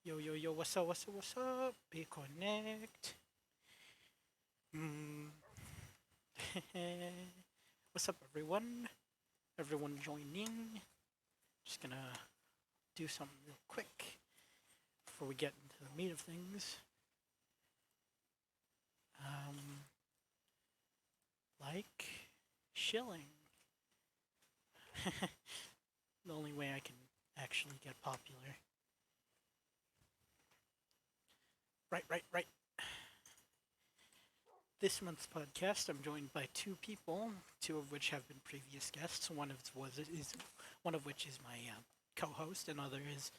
Yo, yo, yo, what's up, what's up, what's up? Be connect. Mm. What's up, everyone? Everyone joining. Just gonna do something real quick before we get into the meat of things. Um, like shilling. The only way I can actually get popular. Right. This month's podcast, I'm joined by two people, two of which have been previous guests. One of which is my co-host, and other is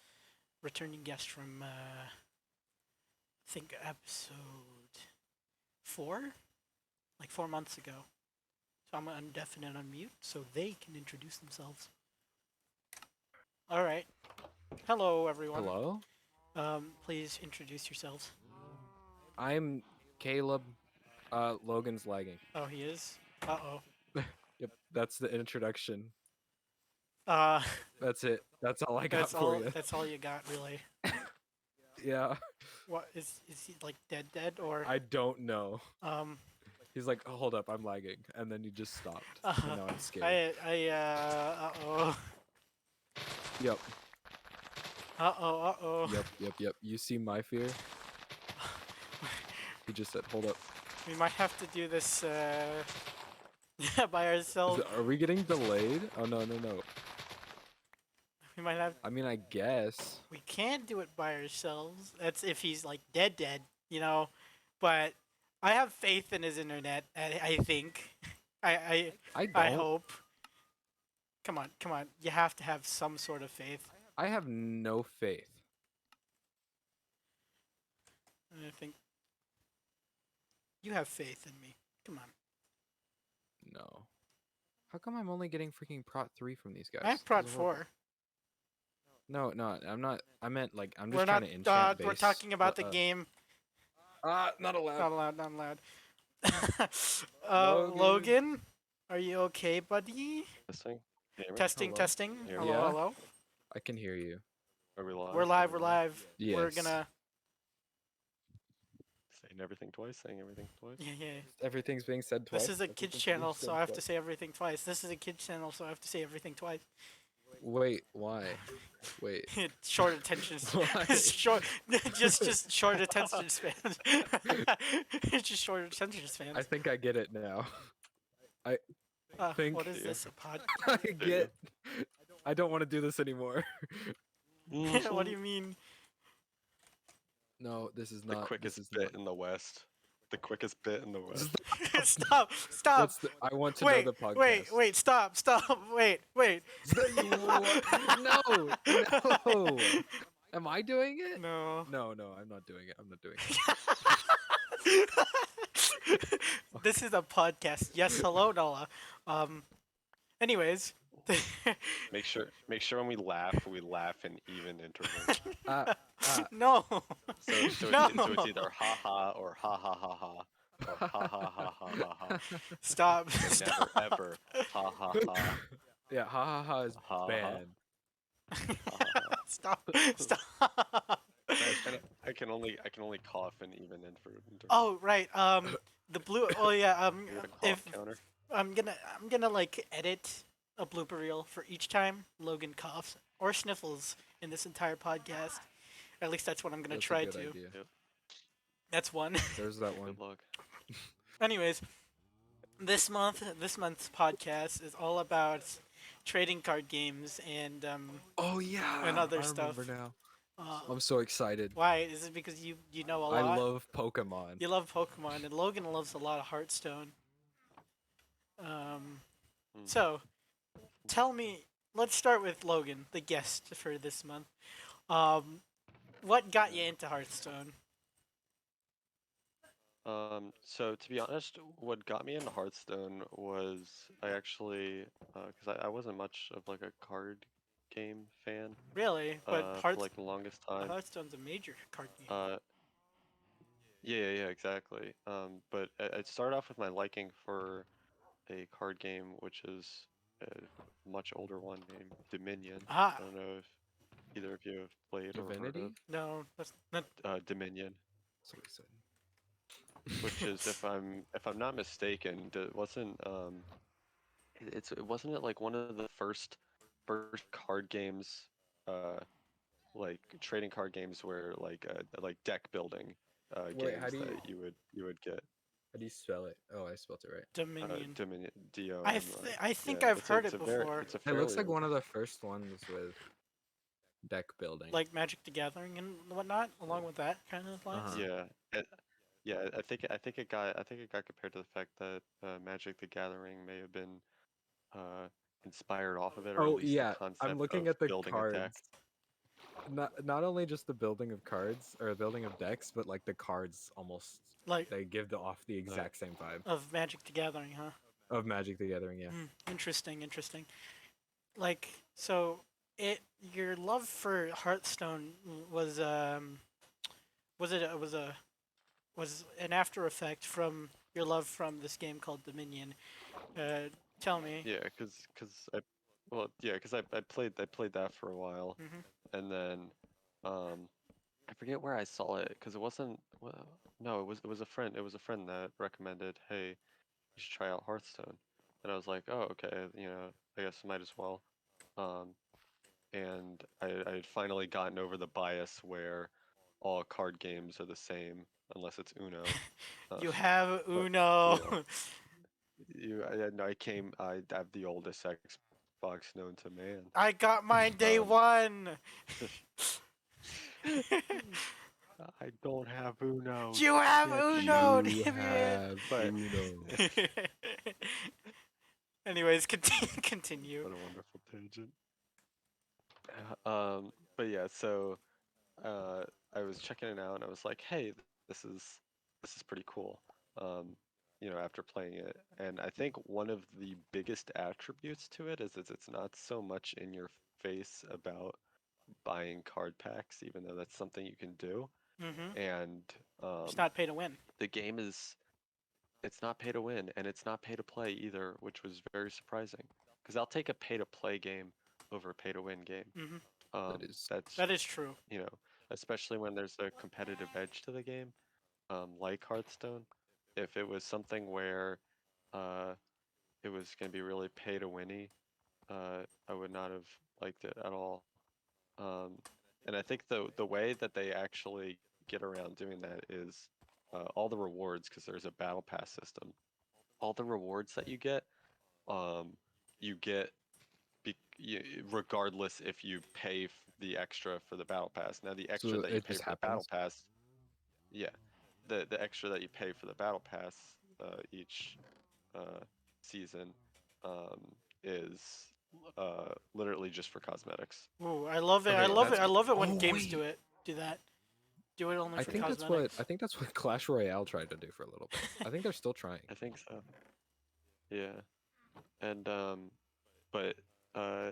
returning guest from I think episode 4, like 4 months ago. So I'm undefinite unmute, so they can introduce themselves. All right. Hello, everyone. Hello? Please introduce yourselves. I'm Caleb. Logan's lagging. Oh, he is. Uh Yep, that's the introduction. oh. That's it. That's all I got That's for all. you. That's all you got, really. Yeah, What is he like dead or I don't know. um? He's like, hold up, I'm lagging, and then he just stopped, and now I'm scared. Uh-oh. Yep, Uh-oh. yep. You see my fear? He just said, hold up. We might have to do this by ourselves. Are we getting delayed? Oh no. We might have. I mean, I guess. We can do it by ourselves. That's if he's like dead, you know. But I have faith in his internet. I think. I I don't. hope. Come on. You have to have some sort of faith. I have no faith. And I think you have faith in me. Come on. No. How come I'm only getting freaking Prot 3 from these guys? I have This Prod is horrible. 4. No, I'm not. I meant like I'm We're just not. trying to enchant base. We're talking about the game. Not allowed. Not allowed. Logan. Logan, are you okay, buddy? Testing. Can you hear me? Testing, Hello. testing. Hear Hello, me? Yeah. hello. I can hear you. Are we live? We're live. We're live. Yes. We're gonna. Saying everything twice. Yeah. Everything's being said twice. This is a kids channel, so I have to say everything twice. This is a kids channel, so I have to say everything twice. Wait, why? Wait. Short attention. Why? short. Just short attention span. It's just short attention span. I think I get it now. I think What is this? A pod? I get. I don't want to do this anymore. What do you mean? No, this is The not. quickest this is bit not. in the West. The quickest bit in the West. Stop! What's the, I want to know the podcast. Wait! Stop! Wait! No. Am I doing it? No. No, I'm not doing it. I'm not doing it. This is a podcast. Yes, hello, Nola. Anyways. Make sure when we laugh in even intervals. No. So No. it's either ha ha or ha ha ha ha. Or ha ha ha ha ha ha. Stop. Never Stop. ever ha ha ha. Yeah, ha is Ha, ha. banned. Stop. I can only cough in even intervals. Oh right. The blue. Oh yeah. If Counter. I'm gonna like edit a blooper reel for each time Logan coughs or sniffles in this entire podcast. At least that's what I'm gonna That's a try good to. idea. That's one. There's that one. Good luck. Anyways, this month's podcast is all about trading card games and Oh yeah. and other I stuff. remember now. Uh, I'm so excited. why is it because you know a I lot? love Pokemon. You love Pokemon, and Logan loves a lot of Hearthstone. Um, so tell me. Let's start with Logan, the guest for this month. What got you into Hearthstone? So to be honest, what got me into Hearthstone was I actually, because I wasn't much of like a card game fan, Really? But for like the longest time. Hearthstone's a major card game. Yeah, exactly. But I started off with my liking for a card game, which is a much older one named Dominion. Ah. I don't know if either of you have played or heard Divinity? of. No, that's not. Dominion, That's what he said. which is if I'm not mistaken, wasn't it wasn't it like one of the first card games, uh, like trading card games where like deck building Wait, how games do you that you would get. spell it? Oh, I spelled it right. Dominion. Dominion, I DOM. I Yeah, think I've it's a heard it's it a very before, it's a It looks fairly like old one of game. the first ones with deck building. like Magic the Gathering and whatnot, along with that kind of lines. Uh-huh. Yeah, yeah. I think it got compared to the fact that Magic the Gathering may have been uh, inspired off of it, or at Oh least the yeah, I'm concept looking of at the building a deck. cards. Not only just the building of cards or building of decks, but like the cards almost Like they give off the Like, exact same vibe of Magic the Gathering, huh? of Magic the Gathering. Yeah. Interesting, interesting. Like so, it your love for Hearthstone was it was an after effect from your love from this game called Dominion. Tell me. yeah, because I played that for a while, Hmm. and then um, I forget where I saw it because it wasn't. Well, no, it was a friend that recommended, hey, you should try out Hearthstone, and I was like, oh, okay, I guess I might as well. Um, and I had finally gotten over the bias where all card games are the same unless it's Uno. You have But Uno. yeah, I have the oldest Xbox known to man. I got mine day Um, one. I don't have Uno. You have Get Uno, shocked. You damn it. have But Uno. Anyways, continue. what a wonderful tangent. But yeah, so uh, I was checking it out and I was like, hey, this is pretty cool. Um, after playing it, and I think one of the biggest attributes to it is that it's not so much in your face about buying card packs, even though that's something you can do. Hmm. And It's um, not pay to win. the game it's not pay to win and it's not pay to play either, which was very surprising. Because I'll take a pay to play game over a pay to win game. Hmm. That is That's That is true. you know, especially when there's a competitive edge to the game, like Hearthstone. If it was something where uh, it was going to be really pay to winny, I would not have liked it at all. Um, and I think the way that they actually get around doing that is all the rewards, because there's a battle pass system. All the rewards that um, you get regardless if you pay the extra for the battle pass. Now the extra so that you it pay just for the battle happens. pass, yeah, the extra that you pay for the battle pass each uh, season um, is literally just for cosmetics. Ooh, I love it. I Okay, love it. that's I love it when oh games wait. do that. Do it only I for think that's cosmetics. what Clash Royale tried to do for a little bit. I think they're still trying. I think so. Yeah, and but uh,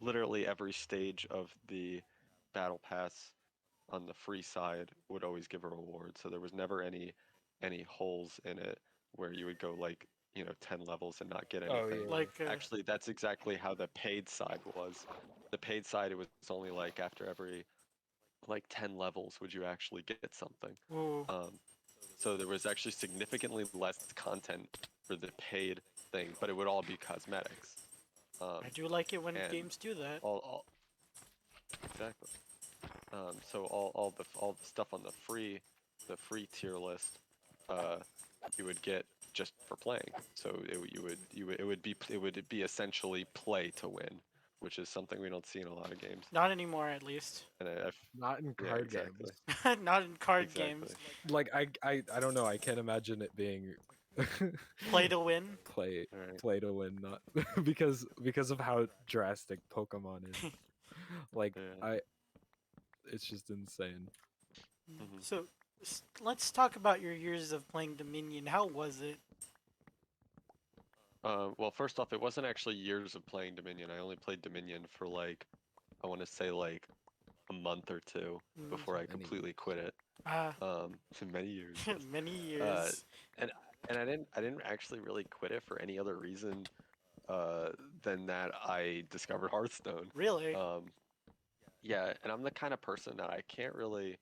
literally every stage of the battle pass on the free side would always give a reward. So there was never any holes in it where you would go like 10 levels and not get Oh anything. yeah. Like, Actually, that's exactly how the paid side was. The paid side, it was only like after every like 10 levels would you actually get something. ooh, Um, so there was actually significantly less content for the paid thing, but it would all be cosmetics. I Um, do like it when and games do that. all exactly. So all the stuff on the free tier list, uh, you would get just for playing. So it would be essentially play to win, which is something we don't see in a lot of games. Not anymore, at least. And Not in yeah, card exactly, games. Not in card exactly. games. Like I don't know. I can't imagine it being Play to win. play All right. play to win, not because of how drastic Pokemon is. Like Yeah. I, it's just insane. Hmm. So, let's talk about your years of playing Dominion. How was it? Well, first off, it wasn't actually years of playing Dominion. I only played Dominion for like, I want to say like a month or two Mm, before I Many completely years. quit it. Ah, Many years, yes. many Uh, years. and and I didn't actually really quit it for any other reason than that I discovered Hearthstone. Really? Yeah, and I'm the kind of person that I can't really,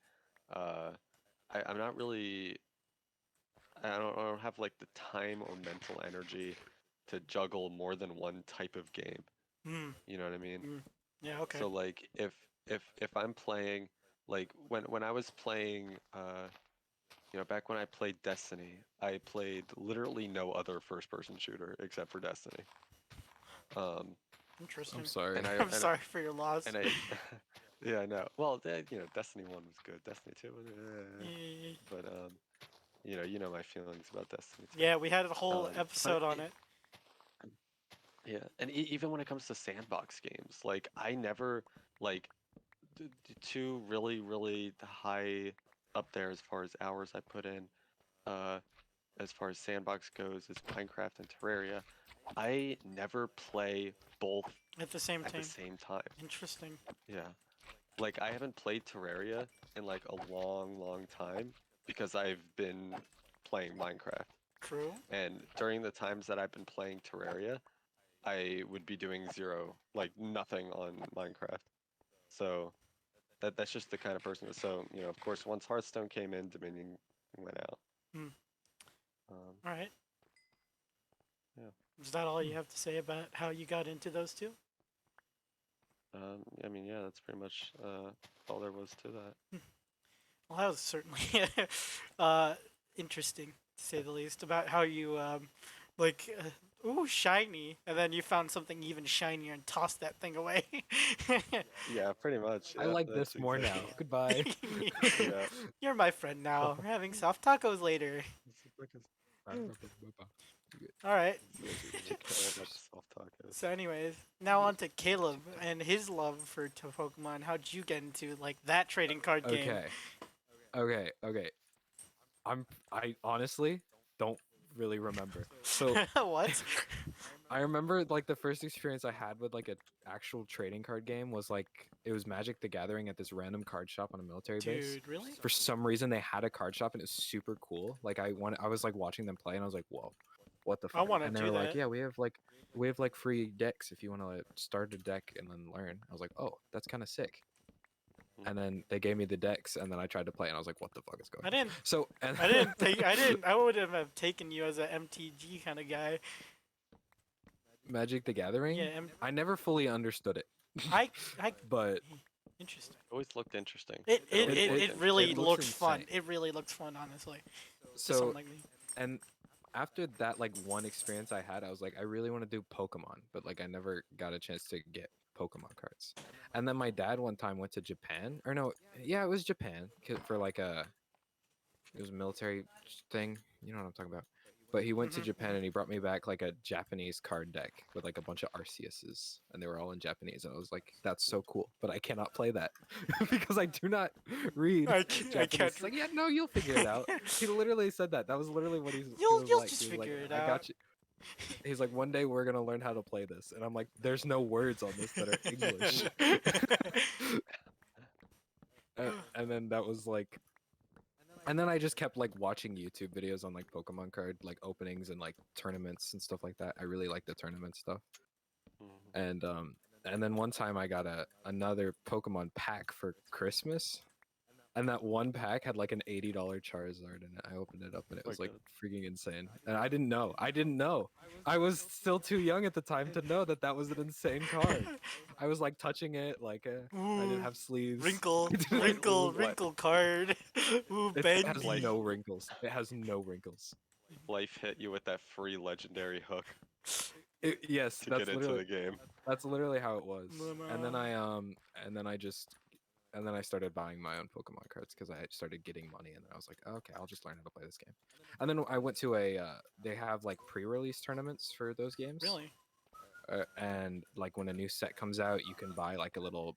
uh, I'm not really, I don't have like the time or mental energy to juggle more than one type of game. Hmm. You know what I mean? Yeah. Okay. So like if I'm playing like when I was playing back when I played Destiny, I played literally no other first person shooter except for Destiny. Um Interesting. I'm sorry. and I I'm sorry for your loss. and I yeah, I know. Well, Destiny 1 was good. Destiny 2 was Yeah, but you know my feelings about Destiny 2. yeah, we had a whole But episode on it. yeah, and even when it comes to sandbox games, like I never like two really high up there as far as hours I put in. Uh, as far as sandbox goes, is Minecraft and Terraria. I never play both At the same at the time. same time. Interesting. Yeah, like I haven't played Terraria in like a long time because I've been playing Minecraft. True. And during the times that I've been playing Terraria, I would be doing zero, like nothing on Minecraft. So that's just the kind of person. So of course, once Hearthstone came in, Dominion went out. Hmm. Um, All right. yeah. Is that all you have to say about how you got into those two? I mean, yeah, that's pretty much all there was to that. Well, that was certainly interesting to say the least about how you like ooh, shiny, and then you found something even shinier and tossed that thing away. Yeah, pretty much. I Yeah, like that's this more now. exactly. Goodbye. Yeah. You're my friend now. We're having soft tacos later. All right. You guys are particular about the soft tacos. So, anyways, now on to Caleb and his love for Pokemon. How'd you get into like that trading card game? Okay. I honestly don't really remember. So What? I remember like the first experience I had with like an actual trading card game was like it was Magic the Gathering at this random card shop on a military base. Dude, really? For some reason they had a card shop and it was super cool. Like I was like watching them play and I was like, whoa, what the I fuck? want to And they do were like, that. yeah, we have like free decks if you want to like, start a deck and then learn. I was like, oh, that's kind of sick. And then they gave me the decks and then I tried to play and I was like, what the fuck is going I on? didn't. So and I didn't think. I didn't. I would have taken you as a MTG kind of guy. Magic the Gathering, Yeah. I never fully understood it. I. But Interesting. Always looked interesting. It always it, it, looked it really it interesting. looks looks fun. insane. It really looks fun, honestly. To so someone like me. and after that like one experience I had, I was like, I really want to do Pokemon, but like I never got a chance to get Pokemon cards. And then my dad one time went to Japan, or no, yeah, it was Japan for like it was a military thing. You know what I'm talking about. But he went to Japan and he brought me back like a Japanese card deck with like a bunch of Arceuses, and they were all in Japanese. And I was like, "That's so cool," but I cannot play that because I do not read I Japanese. can't. It's like, yeah, no, you'll figure it out. He literally said that. That was literally what he You'll was you'll like. just He was like, figure it "I out." got you." He's like, "One day we're gonna learn how to play this," and I'm like, "There's no words on this that are English." And then that was like and then I just kept like watching YouTube videos on like Pokemon card like openings and like tournaments and stuff like that. I really like the tournament stuff. And then one time I got another Pokemon pack for Christmas. And that one pack had like an $80 Charizard in it. I opened it up and it Oh my was like God. freaking insane. And I didn't know. I was still too young at the time to know that that was an insane card. I was like touching it like I didn't Ooh, have sleeves. wrinkle, I didn't- wrinkle, What? wrinkle card. Ooh, It has bendy. no wrinkles. It has no wrinkles. Life hit you with that free legendary hook Yes, to get into the game. that's literally how it was. And then Mama. and then I just and then I started buying my own Pokemon cards because I had started getting money, and then I was like, oh, okay, I'll just learn how to play this game. And then I went to they have like pre-release tournaments for those games. Really? And like when a new set comes out, you can buy like a little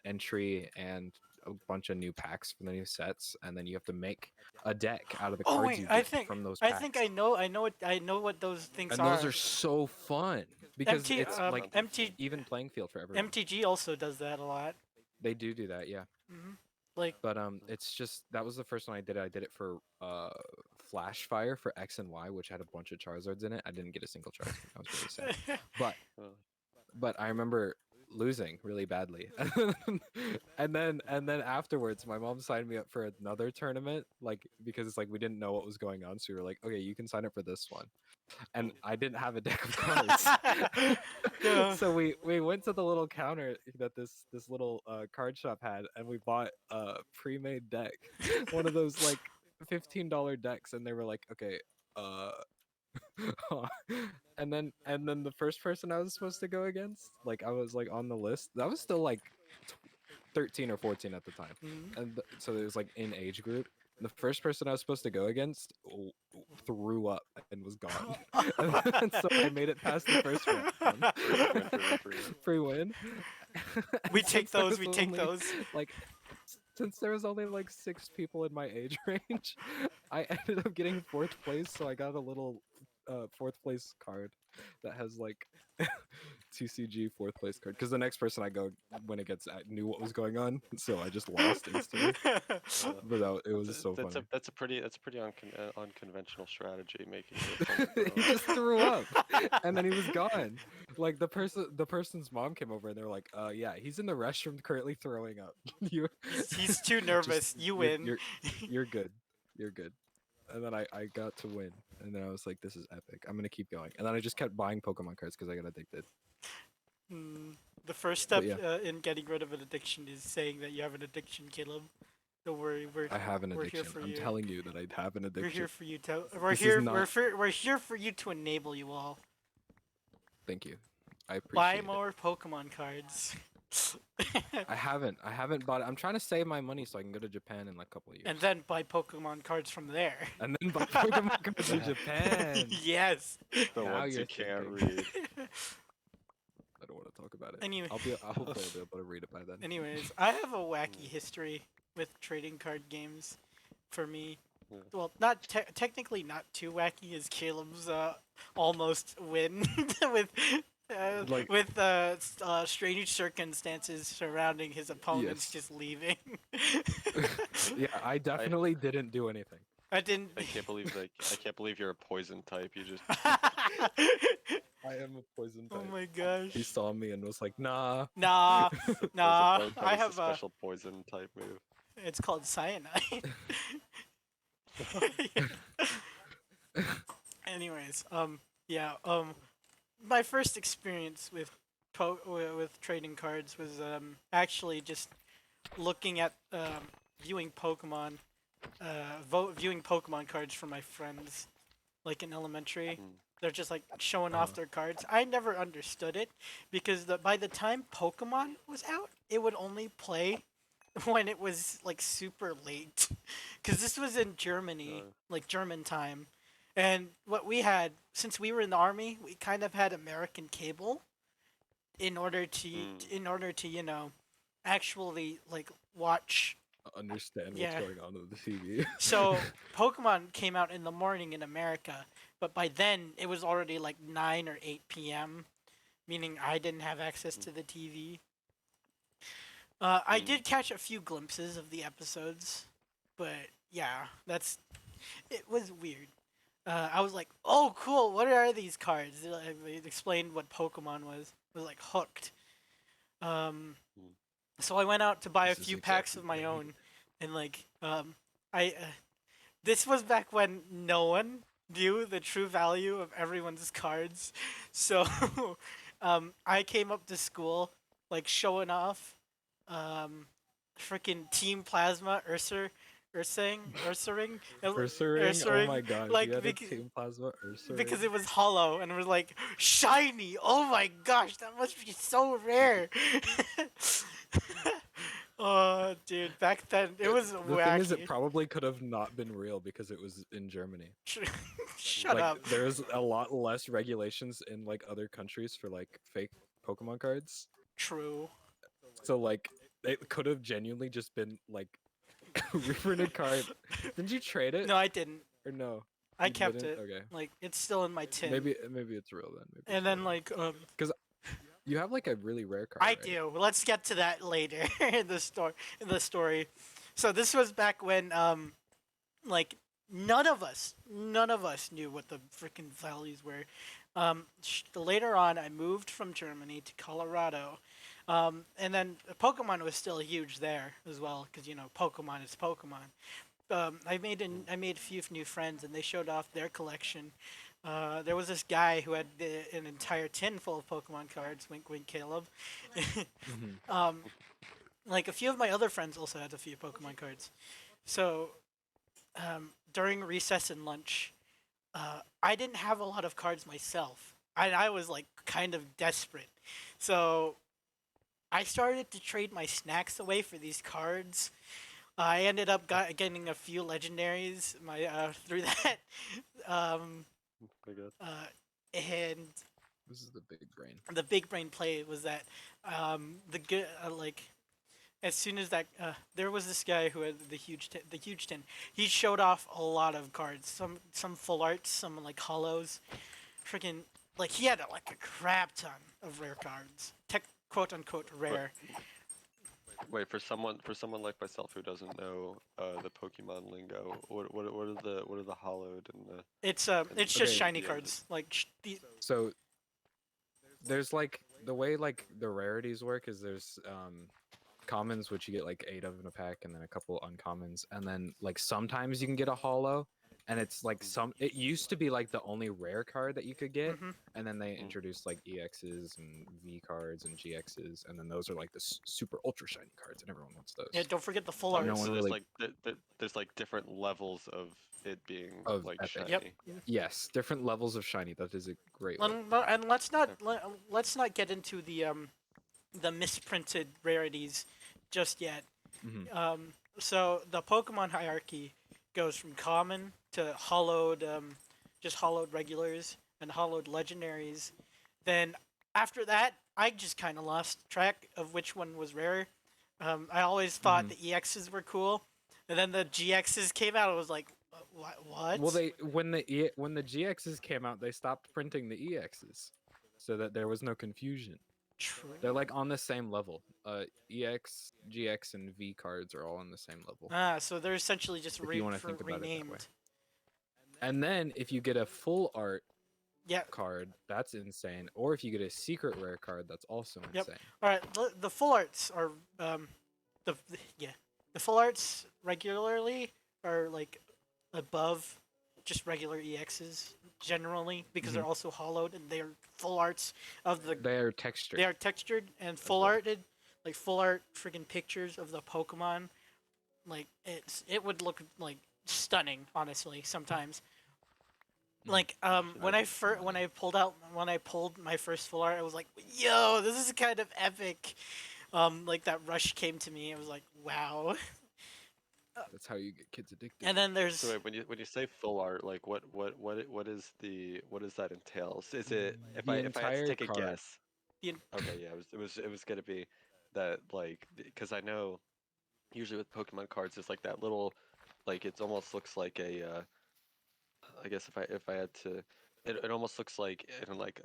entry and a bunch of new packs for the new sets, and then you have to make a deck out of the Oh cards wait, you I get think from those I packs. think I know what those things And are. those are so fun because MT, it's like MT, even playing field for everyone. MTG also does that a lot. They do that, yeah. Hmm. Like, But it's just that was the first one I did. I did it for Flash Fire for X and Y, which had a bunch of Charizards in it. I didn't get a single Charizard. I was really sad. But Oh, but I remember losing really badly. And then afterwards my mom signed me up for another tournament, like because it's like we didn't know what was going on, so we were like, okay, you can sign up for this one. And I didn't have a deck of cards. Yeah. So we went to the little counter that this little card shop had, and we bought a pre-made deck, one of those like $15 decks, and they were like, okay, uh and then the first person I was supposed to go against, like I was like on the list. That was still like 13 or 14 at the time, Mhm. and so it was like in age group. The first person I was supposed to go against threw up and was gone, and so I made it past the first round. Free win, free win, free win. Free win. We And take since there those. was We take only, those. like since there was only like 6 people in my age range, I ended up getting 4th place, so I got a little 4th place card that has like TCG 4th place card, because the next person I go when it gets I knew what was going on, so I just lost instantly. But it was so That's funny. a pretty unconventional strategy, making it. He just threw up, and then he was gone. Like the person's mom came over, and they're like, yeah, he's in the restroom currently throwing up. You He's too nervous. You win. You're good. You're good. And then I got to win, and then I was like, this is epic. I'm gonna keep going. And then I just kept buying Pokemon cards because I got addicted. The first But step yeah. in getting rid of an addiction is saying that you have an addiction, Caleb. Don't worry, I have an we're here addiction. for I'm you. telling you that I have an addiction. We're here for you to. We're This is here. not- We're here for you to enable you all. Thank you. I appreciate Buy it. more Pokemon cards. I haven't bought it. I'm trying to save my money so I can go to Japan in like a couple of years. And then buy Pokemon cards from there. And then buy Pokemon cards in Japan. Yes. The Now ones you're you can't thinking. read. I don't want to talk about it. Anyway. Hopefully I'll be able to read it by then. Anyways, I have a wacky history with trading card games. For me, Yeah. well, not technically not too wacky as Caleb's almost win Like- with strange circumstances surrounding his opponents Yes. just leaving. Yeah, I definitely didn't do anything. I didn't. I can't believe you're a poison type. You just I am a poison Oh type. my gosh. He saw me and was like, nah. Nah, nah. poison type I is a have a. special poison type move. It's called cyanide. Anyways, yeah, my first experience with with trading cards was actually just looking at viewing Pokemon, viewing Pokemon cards from my friends, like in elementary. They're just like showing off their cards. I never understood it because by the time Pokemon was out, it would only play when it was like super late, because this was in Germany, like German time, and what we had, since we were in the army, we kind of had American cable, in order to actually like watch. Understand what's Yeah. going on with the TV. So Pokemon came out in the morning in America, but by then it was already like 9 or 8 p.m., meaning I didn't have access to the TV. I did catch a few glimpses of the episodes, but yeah, it was weird. I was like, oh, cool, what are these cards? They explained what Pokemon was. I was like hooked. So I went out to buy This a is few packs exactly of my what I own, and like, this was back when no one knew the true value of everyone's cards. So, I came up to school, like, showing off, freaking Team Plasma Ursaring. Ursaring? Oh my god, like, you had a bec- Team Plasma Ursaring? because it was hollow and it was like shiny. Oh my gosh, that must be so rare. Oh, dude, back then it was The wacky. thing is, it probably could have not been real because it was in Germany. Shut like, up. There's a lot less regulations in like other countries for like fake Pokemon cards. True. So like, it could have genuinely just been like a reprinted card. Didn't you trade it? No, I didn't. Or no? I You kept didn't? it. Okay. Like, it's still in my tin. Maybe it's real then. Maybe And it's then real. like You have like a really rare card. I right? do. Let's get to that later in the story. So this was back when like none of us knew what the freaking values were. Later on, I moved from Germany to Colorado, and then Pokemon was still huge there as well, because Pokemon is Pokemon. I made a few new friends, and they showed off their collection. There was this guy who had an entire tin full of Pokemon cards. Wink, wink, Caleb. Mhm. Like a few of my other friends also had a few Pokemon cards. So during recess and lunch, I didn't have a lot of cards myself. I was like kind of desperate. So I started to trade my snacks away for these cards. I ended up getting a few legendaries through that. Um, I guess. and This is the big brain. the big brain play was that the good like as soon as that there was this guy who had the huge tin. He showed off a lot of cards, some full arts, some like hollows. Freaking like he had like a crap ton of rare cards, quote unquote But rare. wait, for someone like myself who doesn't know the Pokemon lingo, what are the hollowed and the It's just Okay. shiny yeah, cards like So there's like the way like the rarities work is there's commons, which you get like 8 of in a pack, and then a couple uncommons, and then like sometimes you can get a hollow, and it's like it used to be like the only rare card that you could get, hmm and then they Mm. introduced like EXs and V cards and GXs, and then those are like the super ultra shiny cards, and everyone wants Yeah, those. don't forget the full Okay, No arts. one so there's really like there's like different levels of it being of like epic. Yep. shiny. Yes, different levels of shiny. That is a great way. And Okay. let's not get into the misprinted rarities just yet. Hmm. So the Pokemon hierarchy goes from common to hollowed, just hollowed regulars and hollowed legendaries. Then after that, I just kind of lost track of which one was rare. I always thought Hmm. the EXs were cool, and then the GXs came out. I was like, Well, what? they when the GXs came out, they stopped printing the EXs, so that there was no confusion. True. They're like on the same level. EX, GX, and V cards are all on the same level. Ah, so they're essentially just If you want to think about it that way. renamed. And then if you get a full art Yeah. card, that's insane. Or if you get a secret rare card, that's also Yep. insane. All right. The full arts are yeah, the full arts regularly are like above just regular EXs generally because Hmm. they're also hollowed and they're full arts of the They are textured they are textured and as full well. arted like full art freaking pictures of the Pokemon. Like it would look like stunning honestly sometimes. Mhm. Like Should when I? when I pulled my first full art I was like, yo, this is kind of epic. Like that rush came to me. I was like, wow. That's how you get kids addicted. And then So there's wait, when you say full art, like what is the what does that entail? Is it The if I had to entire take a card. guess? the Okay, yeah, it was gonna be that like because I know usually with Pokemon cards it's like that little like it almost looks like a I guess if I had to it almost looks like in like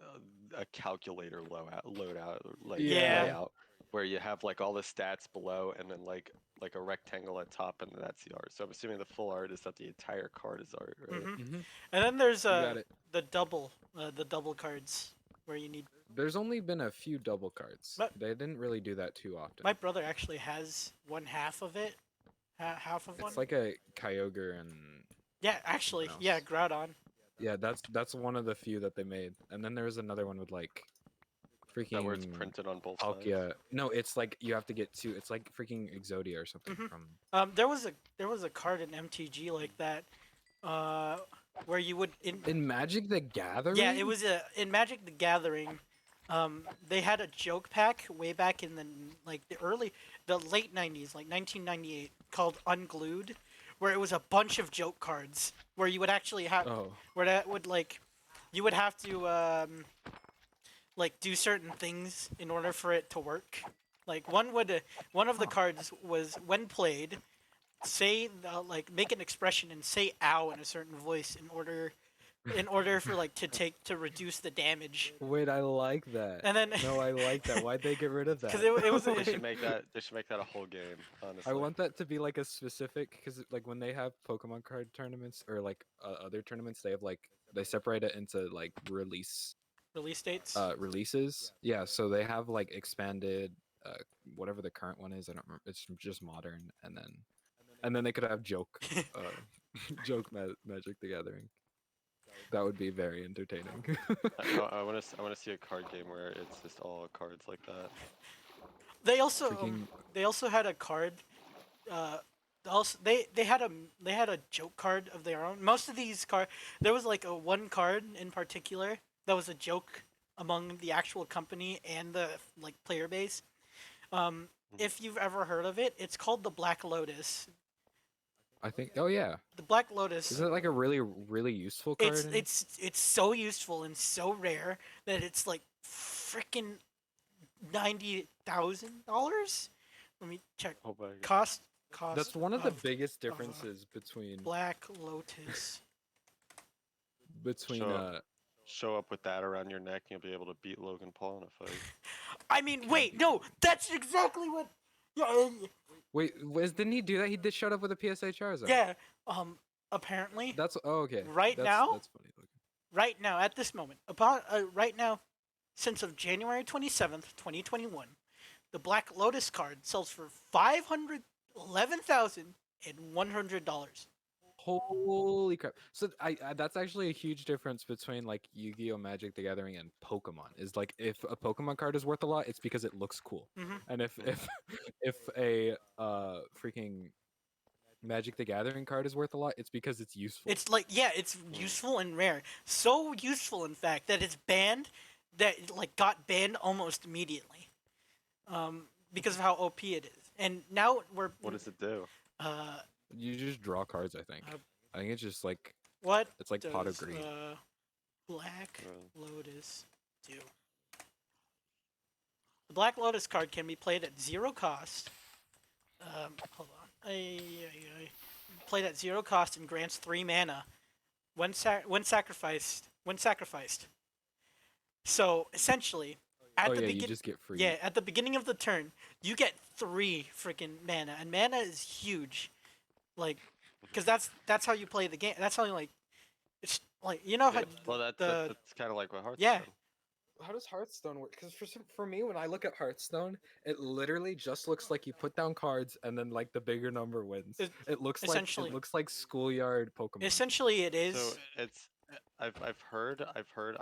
a calculator loadout like yeah. Yeah. layout where you have like all the stats below and then like a rectangle at top and that's the art. So I'm assuming the full art is that the entire card is art, right? hmm Hmm. And then there's You got it. the double cards where you need. There's only been a few double cards. But They didn't really do that too often. my brother actually has one half of it, half of one. It's like a Kyogre and Yeah, something actually, yeah, else. Groudon. Yeah, that's one of the few that they made. And then there was another one with like That where it's freaking printed on both sides. Palkia. No, it's like you have to get two. It's like freaking Exodia or something hmm from. there was a card in MTG like that, uh, where you would In Magic the Gathering. yeah, it was in Magic the Gathering. They had a joke pack way back in the late '90s, like 1998, called Unglued, where it was a bunch of joke cards where you would actually have Oh, where that would like you would have to like do certain things in order for it to work. Like one of the Huh. cards was when played, say like make an expression and say "ow" in a certain voice in order in order for like to reduce the damage. Wait, I like that. And then No, I like that. Why'd they get rid of that? because it was They should make that. They should make that a whole game. Honestly. I want that to be like a specific, because like when they have Pokemon card tournaments or like other tournaments, they have like they separate it into like release dates. releases. Yeah, so they have like expanded, whatever the current one is. I don't remember. It's just modern, and then they could have joke, Magic the Gathering. That would be very entertaining. I want to see a card game where it's just all cards like that. They also Freaking- they also had a card. Also they had a joke card of their own. Most of these there was like a one card in particular that was a joke among the actual company and the like player base. If you've ever heard of it, it's called the Black Lotus. I think. Oh yeah. The Black Lotus. Is it like a really useful card? It's so useful and so rare that it's like freaking $90,000. Let me check. Oh my God. Cost. That's one of the of biggest differences between Black Lotus. Sure. Show up with that around your neck, and you'll be able to beat Logan Paul in a fight. I mean, wait, no, that's exactly what. Yeah, Wait, didn't he do that? He did showed up with a PSA Charizard. yeah. Apparently, That's okay. Right that's, now? That's funny looking. right now, at this moment, right now, since of January 27th, 2021, the Black Lotus card sells for $511,100. Holy crap! So I that's actually a huge difference between like Yu-Gi-Oh, Magic the Gathering, and Pokemon. Is like if a Pokemon card is worth a lot, it's because it looks cool. Mhm. And if a freaking Magic the Gathering card is worth a lot, it's because it's useful. It's like, yeah, it's useful and rare. So useful, in fact, that it's banned. That it, like got banned almost immediately, because of how OP it is. And now we're What does it do? You just draw cards. I think. Uh, I think it's just like what it's like Pot of does Greed. Black Uh. Lotus do? The Black Lotus card can be played at 0 cost. Hold on. Played at 0 cost and grants 3 mana when sacrificed. So essentially, at Oh the yeah, you beginning, just get free. yeah, at the beginning of the turn, you get 3 freaking mana, and mana is huge. Like, because that's how you play the game. That's how you like. It's like, you know how Yeah, well, that's kind of like what Hearthstone. Yeah. How does Hearthstone work? Because for me, when I look at Hearthstone, it literally just looks like you put down cards and then like the bigger number wins. It looks essentially- schoolyard Pokemon. essentially it is. So it's I've heard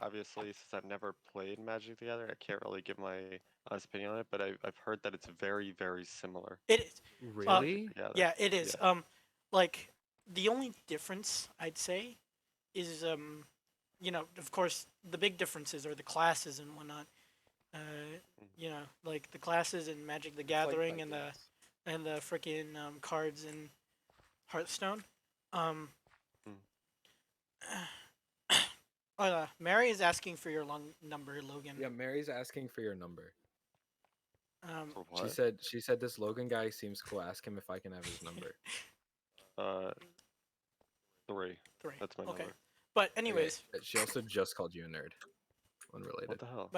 obviously since I've never played Magic the Gathering, I can't really give my honest opinion on it, but I've heard that it's very very similar. It is. Really? Yeah, it is. Like the only difference I'd say is you know, of course, the big differences are the classes and whatnot. You know, like the classes in Magic the Gathering and the freaking cards in Hearthstone. Mary is asking for your long number, Logan. Yeah, Mary's asking for your number. For She what? said this Logan guy seems cool. Ask him if I can have his number. 3. 3. That's my Okay. number. But anyways, She also just called you a nerd. Unrelated. What the hell?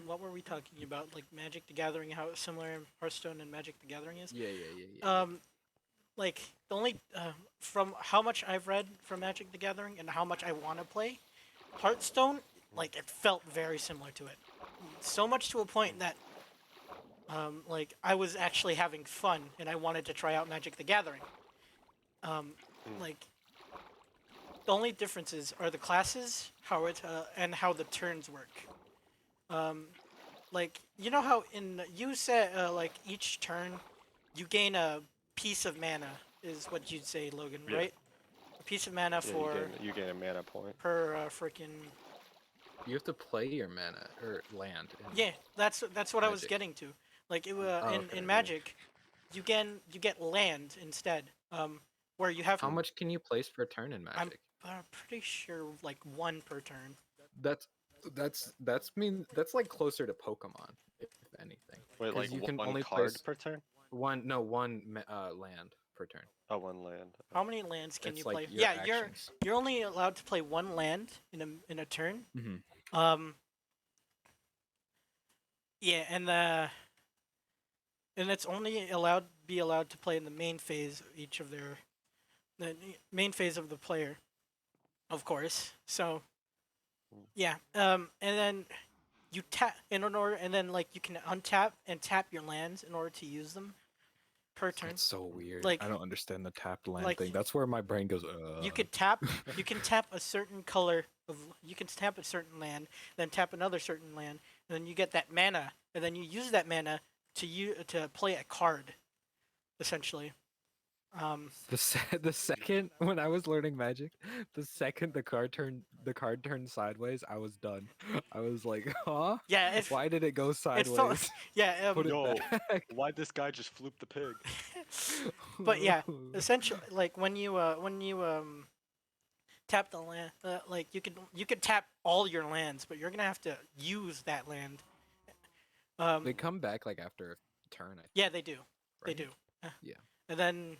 what were we talking about? Like Magic the Gathering, how similar Hearthstone and Magic the Gathering is. Yeah. Like the only from how much I've read from Magic the Gathering and how much I want to play, Hearthstone, like it felt very similar to it. So much to a point that like I was actually having fun and I wanted to try out Magic the Gathering. Like the only differences are the classes, how it and how the turns work. Like you know how you said like each turn you gain a piece of mana is what you'd say, Logan, Yeah. right? A piece of mana Yeah, for you gain a mana point. per freaking. You have to play your mana or land. Yeah, that's what I was Magic. getting to. Like it okay, in yeah. Magic, you get land instead. Where you have How much can you place per turn in Magic? I'm pretty sure like 1 per turn. That's like closer to Pokemon, if anything. Wait, 'Cause like you can one only card place per turn? one land per per turn. Oh, one land. How many lands can you It's like play? your Yeah, actions. you're only allowed to play one land in a turn. Hmm. Um, yeah, and it's only allowed to play in the main phase of each of the main phase of the player, of course. So Mm. yeah, and then you tap in order, and then like you can untap and tap your lands in order to use them per turn. It's so weird. Like I don't understand the tapped land like thing. That's where my brain goes. you could tap you can tap a certain color of you can tap a certain land, then tap another certain land, and then you get that mana, and then you use that mana to play a card, essentially. The second when I was learning Magic, the second the card turned sideways, I was done. I was like, huh? Yeah, Why did it go it felt sideways? yeah Put it Yo, back. why'd this guy just floop the pig? but yeah, essentially like when you tap the land, like you could tap all your lands, but you're gonna have to use that land. They come back like after a turn, I Yeah, think, they do, they right? do, Yeah. and then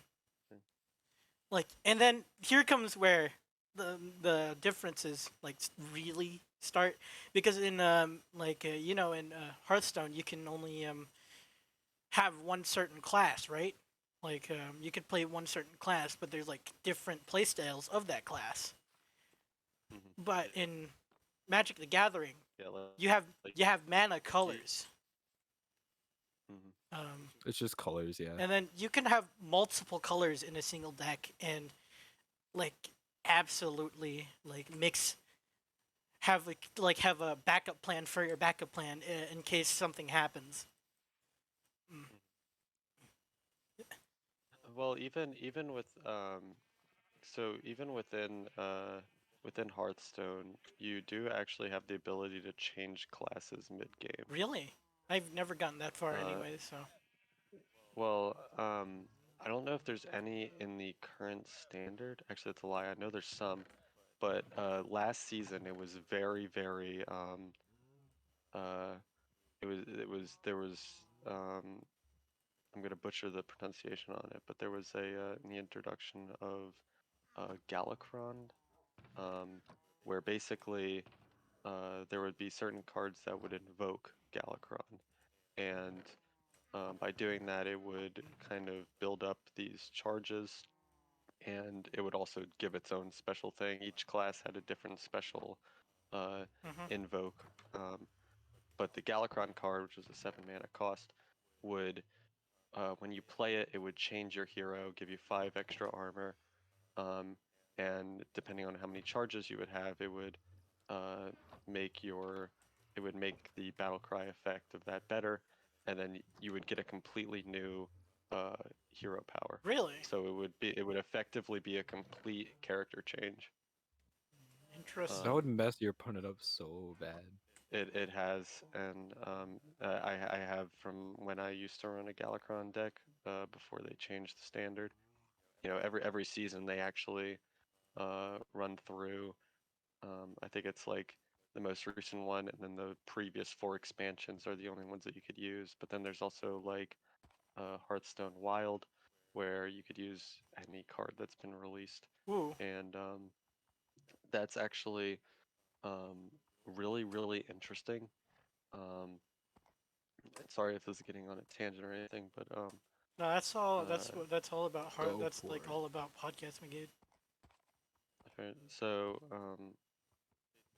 and then here comes where the differences like really start, because in in Hearthstone you can only have one certain class, right? Like you could play one certain class, but there's like different playstyles of that class. Mhm. But in Magic the Gathering, Yeah, you have like, you have mana colors. mhm. It's just colors, yeah. And then you can have multiple colors in a single deck and like absolutely like mix have a backup plan for your backup plan in case something happens. Mm. Well, even with so even within Hearthstone, you do actually have the ability to change classes mid-game. Really? I've never gotten that far Uh, anyway, so well, I don't know if there's any in the current standard. Actually, that's a lie. I know there's some, but last season it was very uh there was um I'm gonna butcher the pronunciation on it, but there was a in the introduction of Galakrond, um, where basically there would be certain cards that would invoke Galakrond, and by doing that, it would kind of build up these charges, and it would also give its own special thing. Each class had a different special uh, hmm invoke, but the Galakrond card, which was a 7 mana cost, would when you play it, it would change your hero, give you 5 extra armor, um, and depending on how many charges you would have, uh, make your it would make the battle cry effect of that better, and then you would get a completely new uh, hero power. really So it would effectively be a complete character change. That interesting. would Um, mess your opponent up so bad. it has, and I have from when I used to run a Galakron deck before they changed the standard. You know, every season they actually run through. I think it's like the most recent one, and then the previous 4 expansions are the only ones that you could use. But then there's also like Hearthstone Wild, where you could use any card that's been released, Ooh, and that's actually um, really interesting. Um, sorry if this is getting on a tangent or anything, but no, that's all. uh, That's all about heart. Go That's for like it. all about podcast Magid. okay, so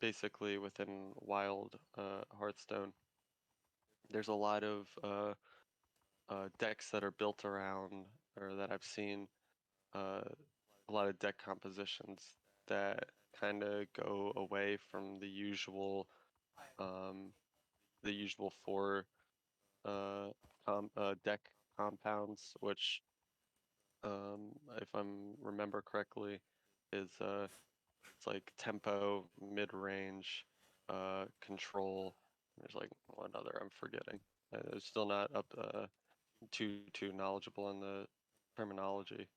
basically within Wild Hearthstone, there's a lot of decks that are built around, or that I've seen, uh, a lot of deck compositions that kind of go away from um, the usual four deck compounds, which, if I'm remember correctly, is it's like tempo, mid range, control. There's like one other I'm forgetting. I'm still not up too knowledgeable in the terminology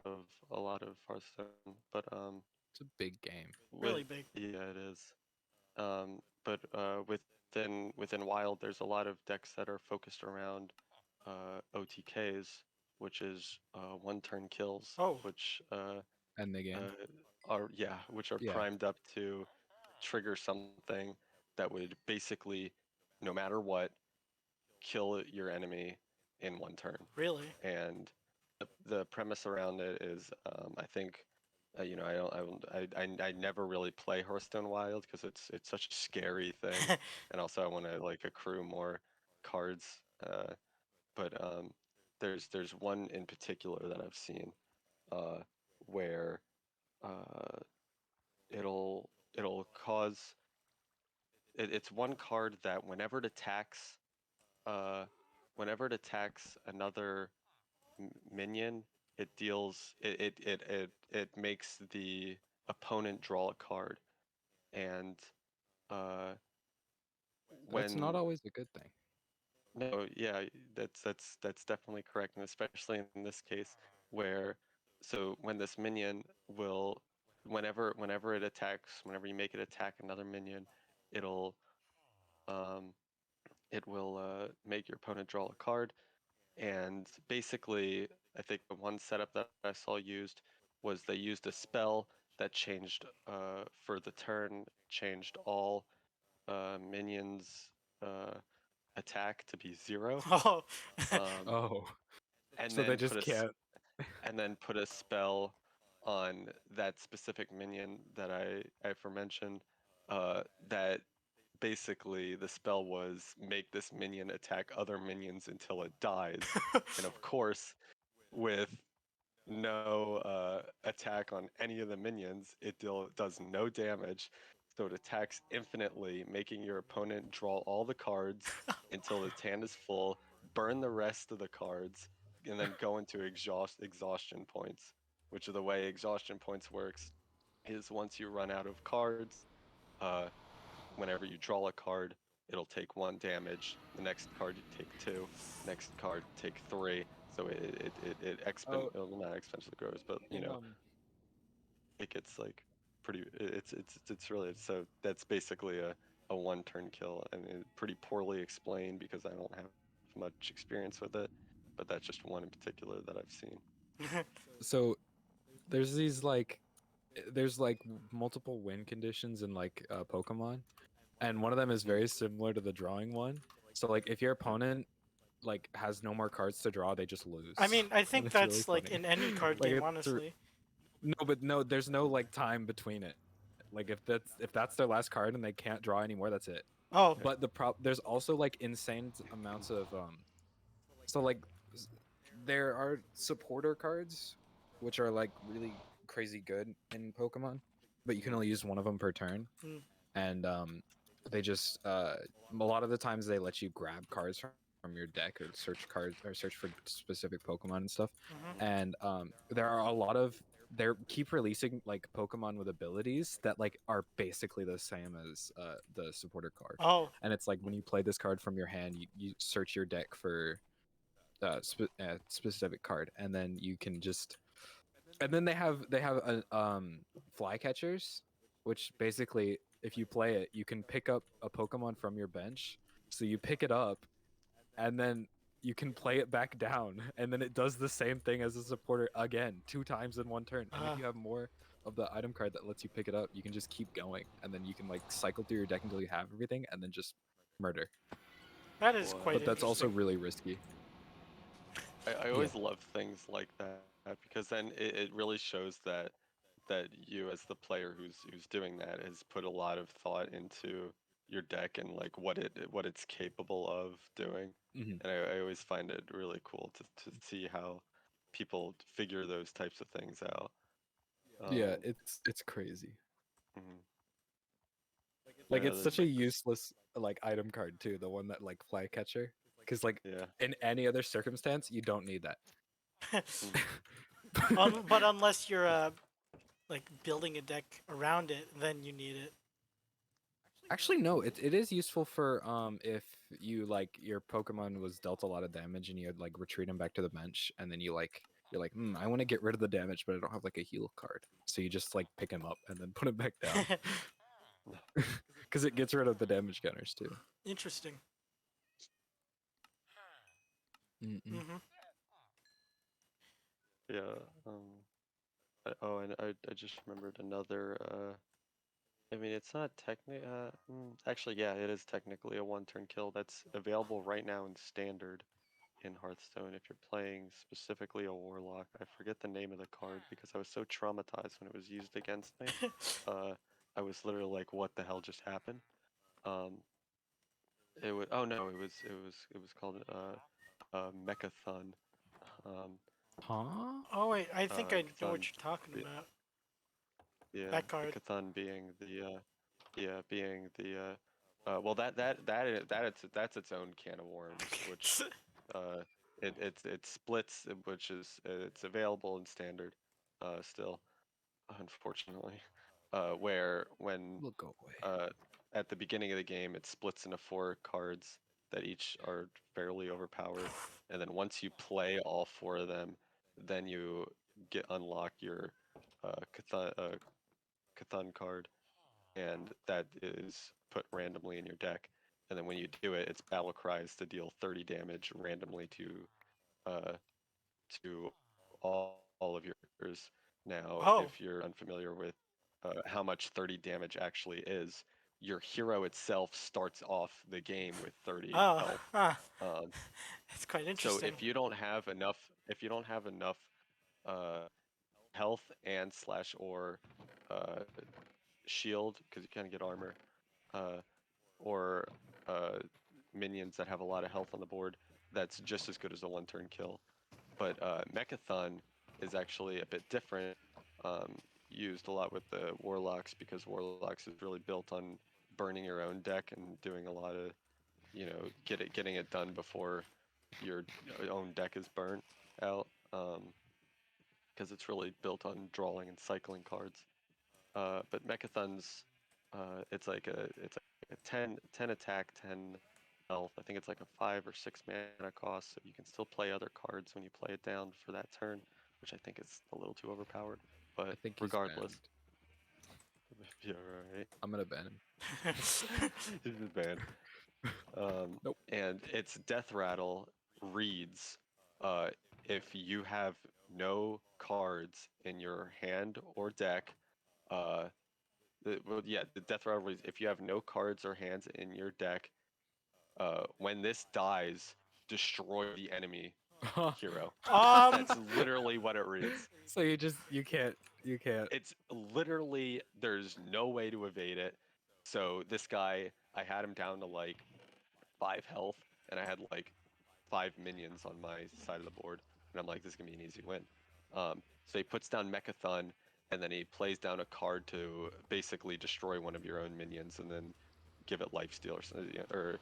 of a lot of Hearthstone, but It's a big game. with Really big. yeah, it is. But within Wild, there's a lot of decks that are focused around OTKs, which is one-turn kills, Oh, which End the game. which are Yeah. primed up to trigger something that would basically, no matter what, kill your enemy in one turn. really? And the premise around it is, I think, I never really play Hearthstone Wild because it's such a scary thing, and also I want to like accrue more cards. But there's one in particular that I've seen, uh, where uh, it'll cause it's one card that uh, whenever it attacks another minion, it makes the opponent draw a card, and uh, That's not when always a good thing. no, yeah, that's definitely correct, and especially in this case where when this minion will whenever it attacks, whenever you make it attack another minion, it'll um it will make your opponent draw a card. And basically, I think the one setup that I saw used was they used a spell that changed for the turn, changed all minions attack to be 0, Oh, um, Oh, and so they then just can't. put a spell on that specific minion that I aforementioned, that basically the spell was make this minion attack other minions until it dies. And of course, with no attack on any of the minions, does no damage. So it attacks infinitely, making your opponent draw all the cards until its hand is full, burn the rest of the cards, and then go into exhaustion points. Which is the way exhaustion points works is once you run out of cards, uh, whenever you draw a card, it'll take 1 damage. The next card you take 2. Next card take 3. So Oh, well, not exponentially grows, but in it gets like it's really so that's basically a one-turn kill, and pretty poorly explained because I don't have much experience with it. But that's just one in particular that I've seen. so there's there's like multiple win conditions in like Pokemon, and one of them is Mm. very similar to the drawing one. So like if your opponent like has no more cards to draw, they just I lose. mean, I And think it's really that's like funny. in any card Like game, it's honestly. no, but no, there's no like time between it. Like if that's their last card and they can't draw anymore, that's it. Oh, But there's also like insane amounts of so like s- there are supporter cards which are like really crazy good in Pokemon, but you can Mhm. only use one of them per turn. mm, And they just a lot of the times they let you grab cards from your deck or search cards or search for specific Pokemon and stuff. mhm. And there are a lot of they keep releasing like Pokemon with abilities that like are basically the same as the supporter card. Oh, And it's like when you play this card from your hand, you search your deck for specific card, and then you can just and then they have a, fly catchers, which basically if you play it, you can pick up a Pokemon from your bench. So you pick it up, and then you can play it back down, and then it does the same thing as a supporter again, 2 times in one turn. And if uh, you have more of the item card that lets you pick it up, you can just keep going, and then you can like cycle through your deck until you have everything, and then just murder. that is What? quite But that's also interesting. really risky. I Yeah. always love things like that because then it really shows that you as the player who's doing that has put a lot of thought into your deck and like what it's capable of doing. Hmm. And I always find it really cool to see how people figure those types of things out. Yeah, Um, it's crazy. mhm. Like Yeah, it's there's such a like useless like item card too, the one that like flycatcher, because like yeah. in any other circumstance you don't need that. Mhm. But unless you're like building a deck around it, then you need it. Actually, no, it is useful for if you like your Pokemon was dealt a lot of damage and you had like retreat him back to the bench, and then you're like, I want to get rid of the damage, but I don't have like a heal card, so you just like pick him up and then put him back down, because it gets rid of the damage counters too. Interesting. Mm-mm. Hmm. Yeah. Oh, and I just remembered another. I mean, it's not technically. Actually, yeah, it is technically a one-turn kill that's available right now in standard in Hearthstone. If you're playing specifically a warlock, I forget the name of the card because I was so traumatized when it was used against me. Uh, I was literally like, "What the hell just happened?" Um, it was. Oh no, it was called Mechathon. Um, Huh? Oh wait, I think I know what Chthon, you're talking be- about. yeah, That card. Mechathon being the well that's its own can of worms, which uh it splits, which is it's available in standard, still, unfortunately, where when Will go away. uh at the beginning of the game it splits into four cards that each are fairly overpowered, and then once you play all four of them, then you get unlock your Chthon card, and that is put randomly in your deck. And then when you do it, it's battle cries to deal 30 damage randomly uh, to all of yours. Now, Oh. if you're unfamiliar with how much 30 damage actually is, your hero itself starts off the game with 30 Oh. health. Ah. Um, That's quite so interesting. if you don't have enough uh, health and slash or uh, shield, because you can't get armor, uh, or uh, minions that have a lot of health on the board, that's just as good as a one-turn kill. But Mechathon is actually a bit different, um, used a lot with the Warlocks because Warlocks is really built on burning your own deck and doing a lot of, getting it done before your own deck is burnt out, because it's really built on drawing and cycling cards. But Mechathon's, it's like a 10 attack, 10 health. I think it's like a 5 or 6 mana cost, so you can still play other cards when you play it down for that turn, which I think is a little too overpowered. I But think he's regardless, banned. yeah, right. I'm gonna ban him. This is bad. Nope. And its death rattle reads, uh, if you have no cards in your hand or deck, uh, the death rattle reads, if you have no cards or hands in your deck, when this dies, destroy the enemy hero. um. That's literally what it reads. So you can't. It's literally, there's no way to evade it. So this guy, I had him down to like 5 health, and I had like 5 minions on my side of the board, and I'm like, this is gonna be an easy win. So he puts down Mechathon, and then he plays down a card to basically destroy one of your own minions, and then give it life steal, or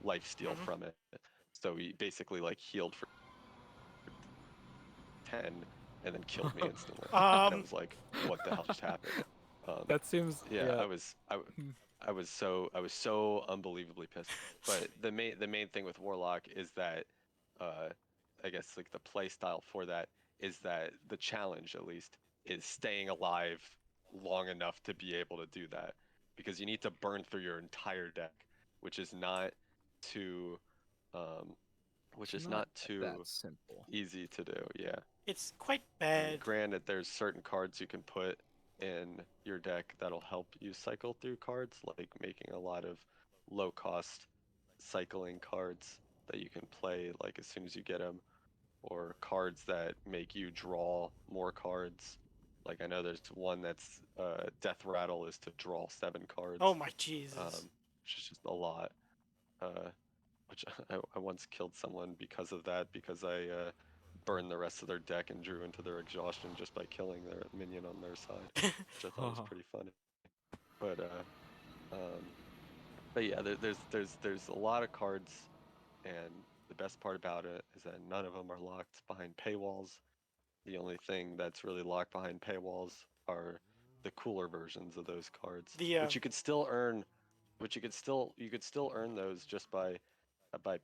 life steal Mhm. from it. So he basically like healed for 10, and then killed me instantly. And I Um. was like, what the hell just happened? Um, That seems yeah, yeah. I was so unbelievably pissed. But the main thing with Warlock is that, uh, I guess like the play style for that is that the challenge, at least, is staying alive long enough to be able to do that, because you need to burn through your entire deck, which is not too um, which It's is not not that too simple. easy to do. Yeah. It's quite I mean, bad. granted, there's certain cards you can put in your deck that'll help you cycle through cards, like making a lot of low cost cycling cards that you can play like as soon as you get them, or cards that make you draw more cards. Like I know there's one that's Death Rattle is to draw 7 cards, Oh my Jesus. which is just a lot. Uh, which I once killed someone because of that, because I burned the rest of their deck and drew into their exhaustion just by killing their minion on their side, which I thought was pretty funny. But um, but yeah, there's a lot of cards, and the best part about it is that none of them are locked behind paywalls. The only thing that's really locked behind paywalls are the cooler versions of those cards, The which you could still earn, you could still earn those just by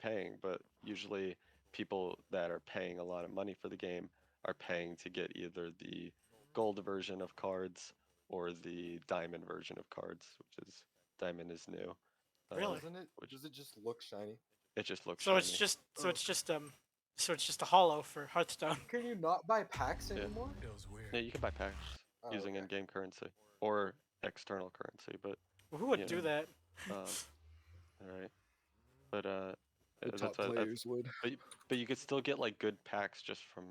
paying, but usually people that are paying a lot of money for the game are paying to get either the gold version of cards or the diamond version of cards, which is diamond is new. Really? Uh, Doesn't it? which Does it just look shiny? it just looks So it's shiny. just so Oh, it's just So it's just a hollow for Hearthstone. Can you not buy packs Yeah. anymore? Yeah, you can buy packs Oh, using okay. in-game currency or external currency, but Who would you do know, that? all right. But The that's top that's players would. but but you could still get like good packs just from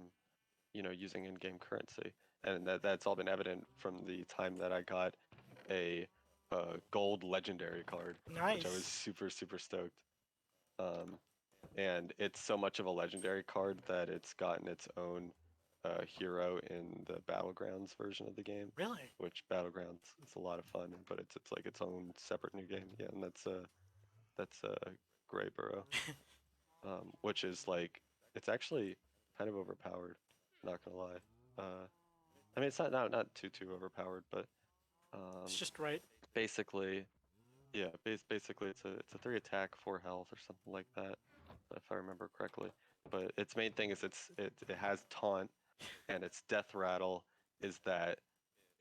using in-game currency, and that's all been evident from the time that I got a gold legendary card, which I was Nice. super stoked. Um, and it's so much of a legendary card that it's gotten its own hero in the Battlegrounds version of the game, Really? which Battlegrounds is a lot of fun, but it's like its own separate new game. Yeah, and that's Greyborough, which is like it's actually kind of overpowered. Not gonna lie. I mean, it's not too overpowered, but It's um, just right. basically, yeah, basically it's a 3 attack, 4 health, or something like that, if I remember correctly. But its main thing is it has taunt, and its death rattle is that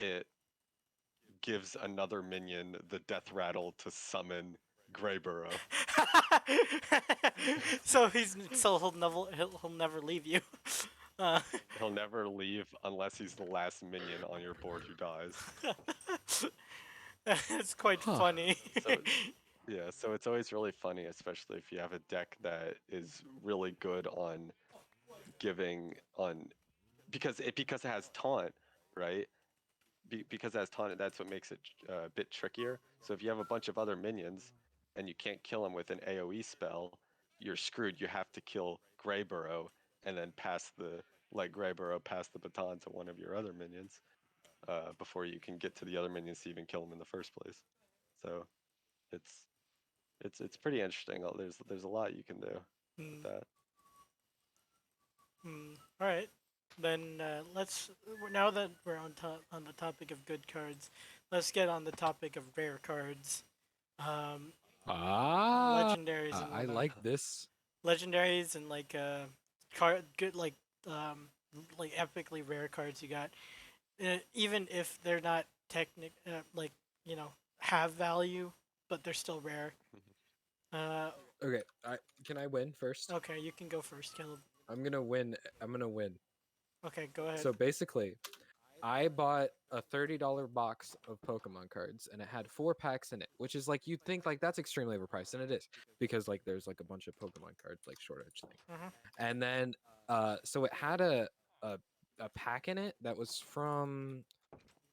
it gives another minion the death rattle to summon Greyborough. So he'll never leave you. Uh, He'll never leave unless he's the last minion on your board who dies. it's quite Huh. funny. So yeah, so it's always really funny, especially if you have a deck that is really good on giving on because it has taunt, right? Because it has taunt, that's what makes it a bit trickier. So if you have a bunch of other minions and you can't kill them with an AOE spell, you're screwed. You have to kill Greyborough and then let Greyborough pass the baton to one of your other minions before you can get to the other minions to even kill them in the first place. So it's it's pretty interesting. There's a lot you can do with Hmm, that. All right. Then now that we're on the topic of good cards, let's get on the topic of rare cards, um, Ah, legendaries and I whatnot. like this. Legendaries and card good like epically rare cards you got. Even if they're not like have value, but they're still rare. Uh, Okay, can I win first? okay, you can go first, Caleb. I'm gonna win. I'm gonna win. Okay, go ahead. So basically, I bought a $30 box of Pokemon cards, and it had 4 packs in it, which is like you'd think like that's extremely overpriced, and it is because like there's like a bunch of Pokemon cards like shortage thing. Hmm. And then so it had a a pack in it that was from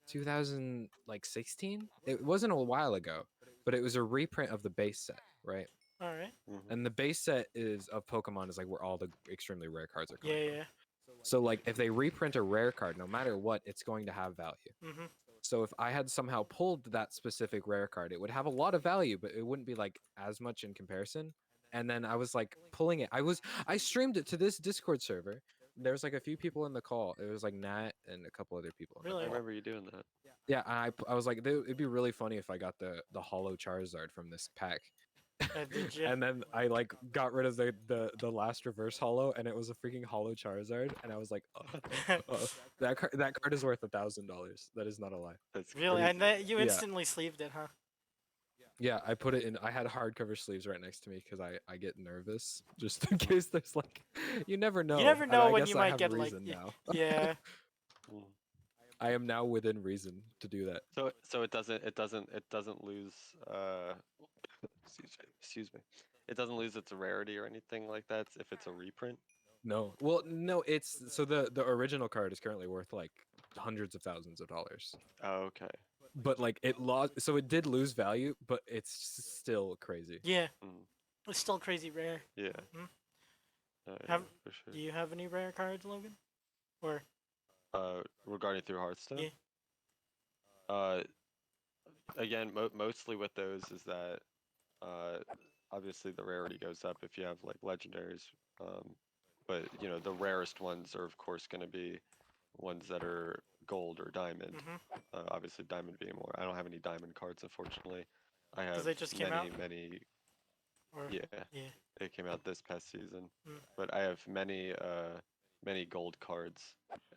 2016. It wasn't a while ago, but it was a reprint of the base set, right? All right. Hmm. And the base set is of Pokemon is like where all the extremely rare cards are Yeah, coming from. yeah. So like if they reprint a rare card, no matter what, it's going to have value. Hmm. So if I had somehow pulled that specific rare card, it would have a lot of value, but it wouldn't be like as much in comparison. And then I was like pulling it. I streamed it to this Discord server. There was like a few people in the call. It was like Nat and a couple other people in the I Really? call. remember you doing that. Yeah, and I was like, it'd be really funny if I got the Hollow Charizard from this pack. Did you? And then I like got rid of the last reverse hollow, and it was a freaking hollow Charizard, and I was like, that card is worth $1,000. That is not a lie. That's Really? crazy. And that you Yeah, instantly sleeved it, huh? yeah. I put it in. I had hardcover sleeves right next to me because I get nervous just in case there's like, you never You know. never And know I when guess you I might have get like reason now. yeah. Mm. I am now within reason to do that. So it doesn't lose excuse me. It doesn't lose its rarity or anything like that if it's a reprint. No, well, no. It's so the original card is currently worth like hundreds of thousands of dollars. Oh, okay. But like it lost, so it did lose value, but it's still crazy. Yeah. Mm. It's still crazy rare. Yeah. Hmm. Yeah, Have for sure. Do you have any rare cards, Logan? Or Regarding through Hearthstone, yeah. uh, again, mostly with those is that uh, obviously the rarity goes up if you have like legendaries. Um, but the rarest ones are of course going to be ones that are gold or diamond. Hmm. Obviously, diamond being more. I don't have any diamond cards, unfortunately. I Because have they just came out. many. Or Yeah, yeah. it came out this past season, Mm. but I have many gold cards,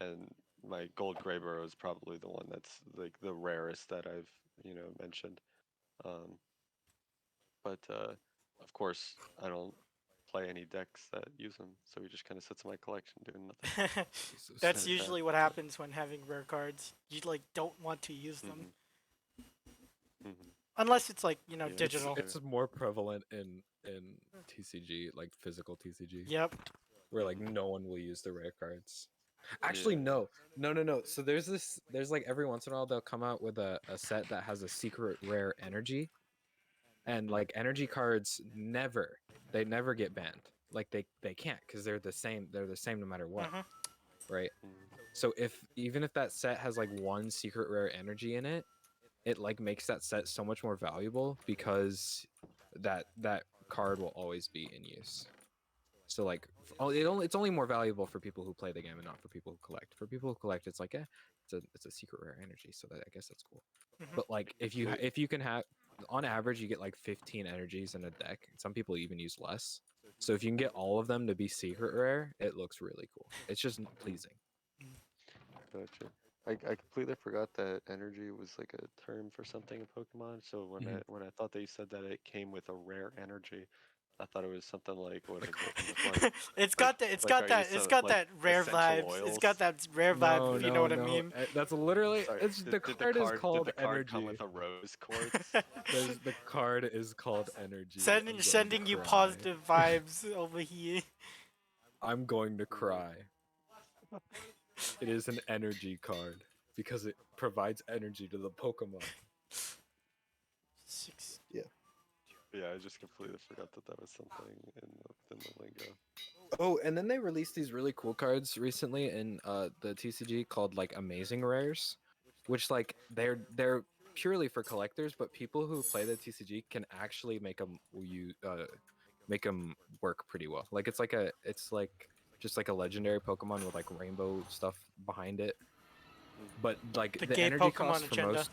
and my gold Greyborough is probably the one that's like the rarest that I've mentioned. Um, but of course, I don't play any decks that use them, so he just kind of sits in my collection doing nothing. So That's sad. usually what happens when having rare cards. You like don't want to use them Hmm. unless it's like Yeah, digital. it's more prevalent in TCG, like physical TCG, Yep. where like no one will use the rare cards. Actually, Yeah. no. So there's like every once in a while they'll come out with a set that has a secret rare energy, and like energy cards they never get banned. Like they can't because they're the same no matter what, Mhm. right? Mm. So even if that set has like one secret rare energy in it, it like makes that set so much more valuable because that card will always be in use. So like it's only more valuable for people who play the game and not for people who collect. For people who collect, it's like it's a secret rare energy, so that I guess that's cool. Mhm. But like if you can have on average you get like 15 energies in a deck. Some people even use less. So if you can get all of them to be secret rare, it looks really cool. It's just pleasing. Gotcha. I completely forgot that energy was like a term for something in Pokemon. So Mhm. when I thought that you said that it came with a rare energy, I thought it was something like what is Like it with it's like got that. It's like got are you that. It's some got like that rare essential vibes. It's oils? got that rare vibe. If you know what I No. mean. That's literally Sorry, it's the did card is did called the card come energy. with a rose quartz? The card is called energy. Sending I'm going to sending you cry. positive vibes over here. I'm going to cry. It is an energy card because it provides energy to the Pokemon. Six. Yeah, I just completely forgot that that was something within the lingo. Oh, and then they released these really cool cards recently in the TCG called like Amazing Rares, which like they're purely for collectors, but people who play the TCG can actually make them work pretty well. Like it's like just like a legendary Pokemon with like rainbow stuff behind it, Mhm. but like The the gay energy Pokemon cost for agenda. most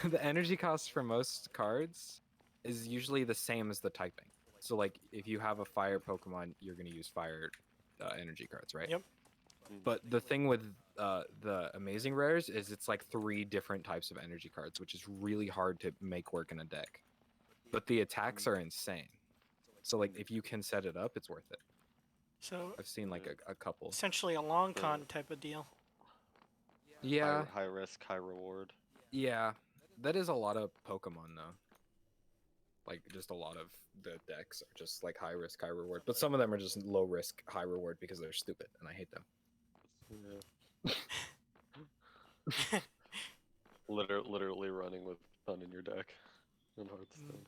the energy cost for most cards is usually the same as the typing. So like if you have a fire Pokemon, you're gonna use fire energy cards, right? Yep. Mhm. But the thing with the amazing rares is it's like 3 different types of energy cards, which is really hard to make work in a deck. But the attacks are insane. So like if you can set it up, it's worth it. So I've seen like a couple. essentially a long The con type of deal. Yeah, high risk, high reward. yeah. That is a lot of Pokemon though. Like just a lot of the decks are just like high risk, high reward. But some of them are just low risk, high reward because they're stupid, and I hate them. Yeah. Literally running with fun in your deck in Hearthstone.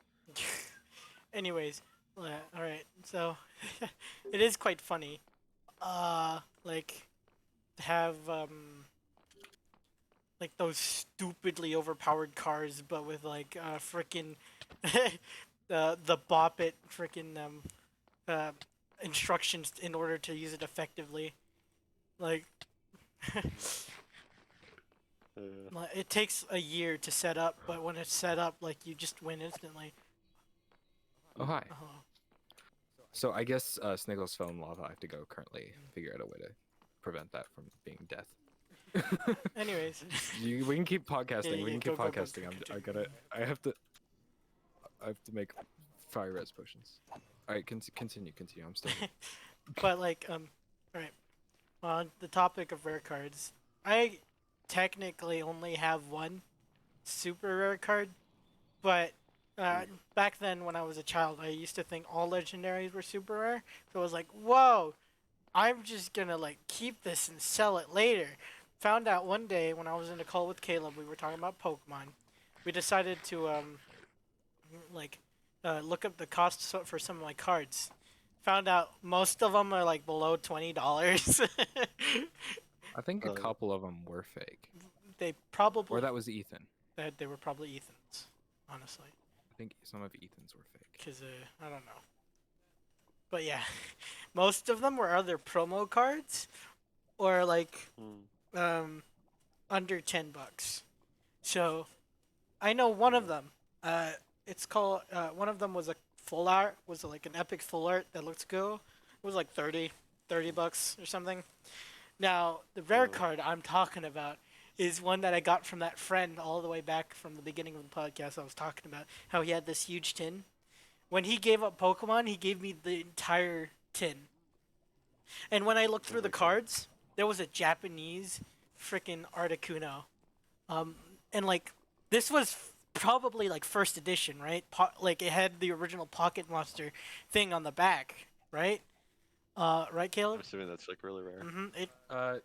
Anyways, all right. So it is quite funny. Like to have like those stupidly overpowered cars, but with like freaking the bop it freaking uh instructions in order to use it effectively. Like Yeah. it takes a year to set up, but when it's set up, like you just win instantly. Oh hi. Oh. So I guess Sniggles fell in lava. I have to go currently figure out a way to prevent that from being death. Anyways, We can keep podcasting. We yeah, can keep go, podcasting. continue. I have to make fire res potions. All right, continue. I'm still here. But like all right. On the topic of rare cards, I technically only have one super rare card, but back then when I was a child, I used to think all legendaries were super rare. So I was like, whoa, I'm just gonna like keep this and sell it later. Found out one day when I was in a call with Caleb, we were talking about Pokemon. We decided to like look up the cost for some of my cards. Found out most of them are like below $20. I think a Uh, couple of them were fake, They or probably that was Ethan. they were probably Ethan's, honestly, I think some of Ethan's were fake. because I don't know. But yeah, most of them were either promo cards or like mm, um under $10. So I know one of yeah. them. Uh, it's called one of them was a full art, was like an epic full art that looked cool. It was like 30 bucks or something. Now the rare Uh, card I'm talking about is one that I got from that friend all the way back from the beginning of the podcast. I was talking about how he had this huge tin. when he gave up Pokemon, he gave me the entire tin. And when I looked Oh through the my God. cards, there was a Japanese freaking Articuno. Um, and like this was probably like first edition, right? Like it had the original Pocket Monster thing on the back, right? Right, I'm Caleb? assuming that's like really rare. It.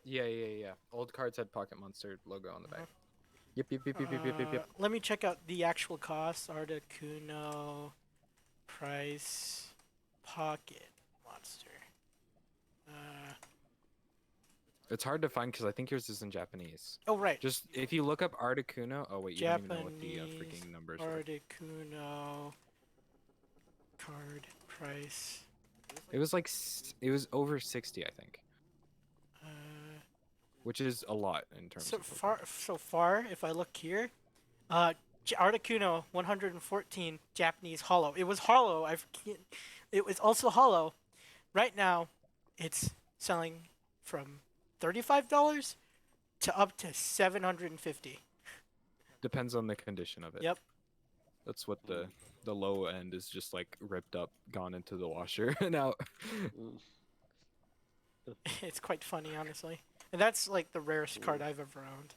Yeah. Old cards had Pocket Monster logo on the back. Yep. Let me check out the actual cost. Articuno price Pocket Monster. Uh, It's hard to find because I think yours is in Japanese. oh right, Just if you look up Articuno. Oh wait, you don't even know what the Japanese freaking numbers are. Articuno card price. It was like it was over 60, I think, Uh, which is a lot in terms so of far, Pokemon. so far, if I look here, Articuno 114 Japanese hollow. It was hollow. It was also hollow. Right now, it's selling from $35 to up to 750. Depends on the condition of it. Yep. That's what the low end is, just like ripped up, gone into the washer and out. Mm. It's quite funny, honestly. And that's like the rarest card Mm. I've ever owned.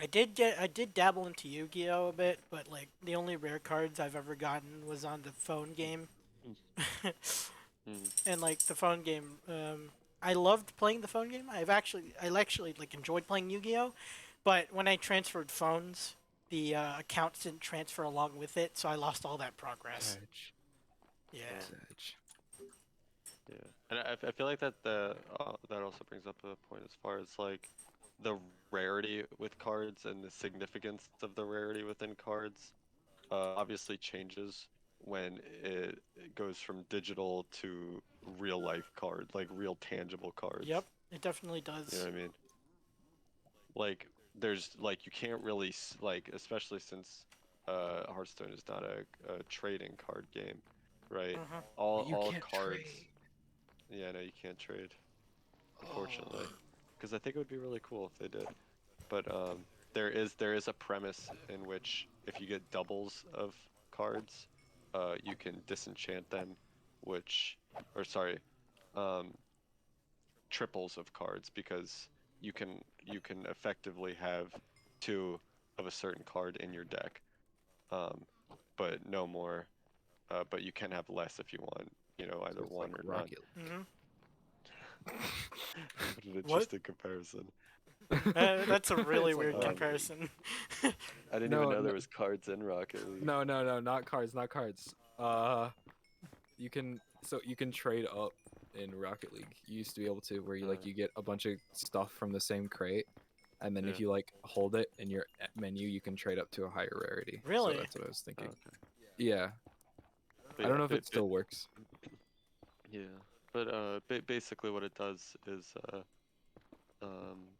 I did dabble into Yu-Gi-Oh a bit, but like the only rare cards I've ever gotten was on the phone game. Mm. And like the phone game, I loved playing the phone game. I actually like enjoyed playing Yu-Gi-Oh, but when I transferred phones, the accounts didn't transfer along with it, so I lost all that progress. Edge. Yeah. Edge. Yeah, and I feel like that that also brings up a point as far as like the rarity with cards and the significance of the rarity within cards obviously changes when it goes from digital to real life card, like real tangible cards. Yep, it definitely You know does. what I mean? Like there's like you can't really like, especially since Hearthstone is not a trading card game, right? Mhm. All can't cards. trade. Yeah, no, you can't trade, unfortunately, because I think it would be really cool if they did. But there is a premise in which if you get doubles of cards, you can disenchant them, which, or sorry, um, triples of cards, because you can effectively have two of a certain card in your deck, um, but no more. But you can have less if you want, either So it's one like or none. Rocket Mhm. What an What? interesting comparison. That's a really It's like weird Um, comparison. I didn't even No, know no, there was cards in Rocket League. no, not cards, not cards. You can trade up in Rocket League. You used to be able to, where you get a bunch of stuff from the same crate, and then Yeah. if you like hold it in your menu, you can trade up to a higher rarity. So Really? that's what I was Oh, thinking. okay. Yeah, But I yeah, don't know if it still works. yeah. But basically what it does is um,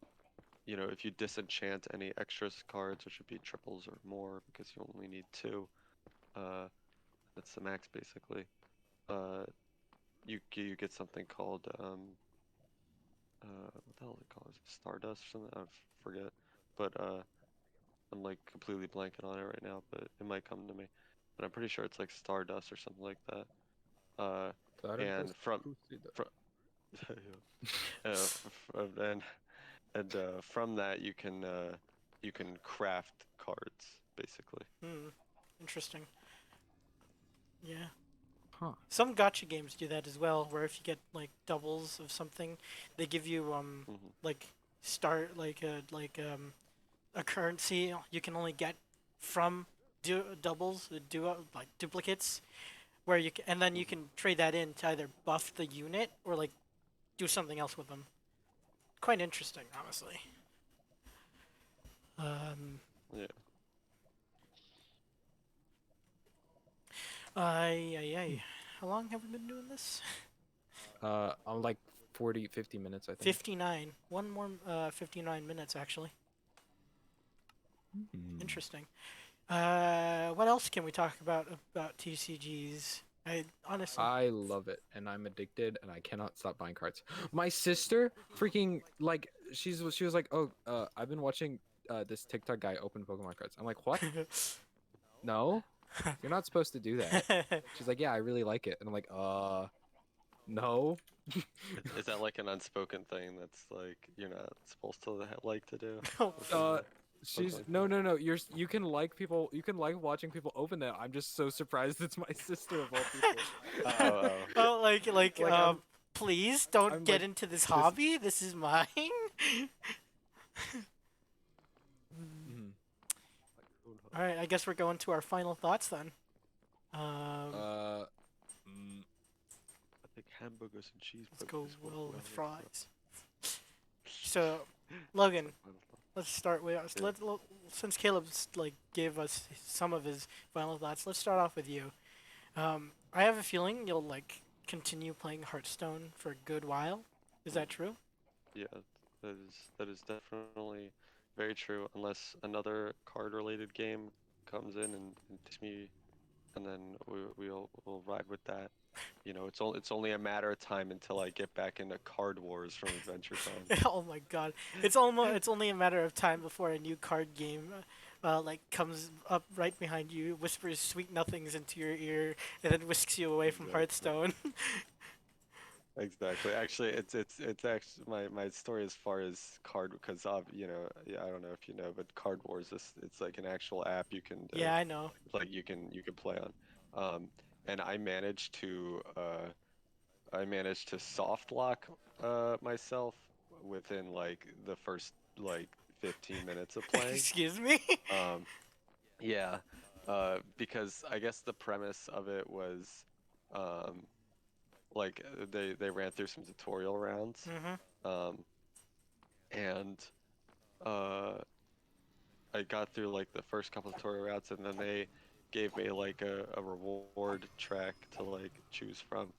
if you disenchant any extras cards, which would be triples or more, because you only need two, uh, that's the max basically. You get something called what the hell is it called? Is it Stardust or something? I forget. But I'm like completely blanking on it right now, but it might come to me. But I'm pretty sure it's like Stardust or something like that. And from from that you can craft cards basically. Interesting. Yeah. Huh. Some gotcha games do that as well, where if you get like doubles of something, they give you Hmm. like start a currency you can only get from doubles, like duplicates, where and then you Hmm. can trade that in to either buff the unit or like do something else with them. Quite interesting, honestly. Um, Yeah. ay. How long have we been doing this? I'm like 40, 50 minutes, I think. 59. One more 59 minutes actually. Mm. Interesting. What else can we talk about TCGs? I honestly. I love it, and I'm addicted, and I cannot stop buying cards. My sister, freaking like, she was like, "Oh, I've been watching this TikTok guy open Pokemon cards." I'm like, "What? No." You're not supposed to do that. She's like, yeah, I really like it. And I'm like, no. Is that like an unspoken thing that's like you're not supposed to like to do? Oh, Or something She's like no, that? no, no. You can like people. You can like watching people open it. I'm just so surprised it's my sister of all people. Oh, oh, like Like, please don't I'm get like into this this. hobby. This is mine. Mhm. All right, I guess we're going to our final thoughts then. Uh, mm, I think hamburgers and cheeseburgers. Let's go work well with well fries. So, Logan, That's my final thought. let's start with us. Yeah. Since Caleb's like gave us some of his final thoughts, let's start off with you. I have a feeling you'll like continue playing Hearthstone for a good while. Is that true? Yeah, that is definitely very true. Unless another card-related game comes in and takes me, and then we'll ride with that. You know, it's only a matter of time until I get back into Card Wars from Adventure Time. Oh my god. It's only a matter of time before a new card game like comes up right behind you, whispers sweet nothings into your ear, and then whisks you away from Exactly. Hearthstone. Exactly. Actually, it's actually my story as far as card because you know, yeah, I don't know if you know, but Card Wars is it's like an actual app you can Yeah, I know. like you can play on. And I managed to soft lock myself within like the first like 15 minutes of playing. Excuse me? Um, yeah, because I guess the premise of it was um, like they ran through some tutorial rounds, Mm-hmm. um, and uh, I got through like the first couple of tutorial routes, and then they gave me like a reward track to like choose from,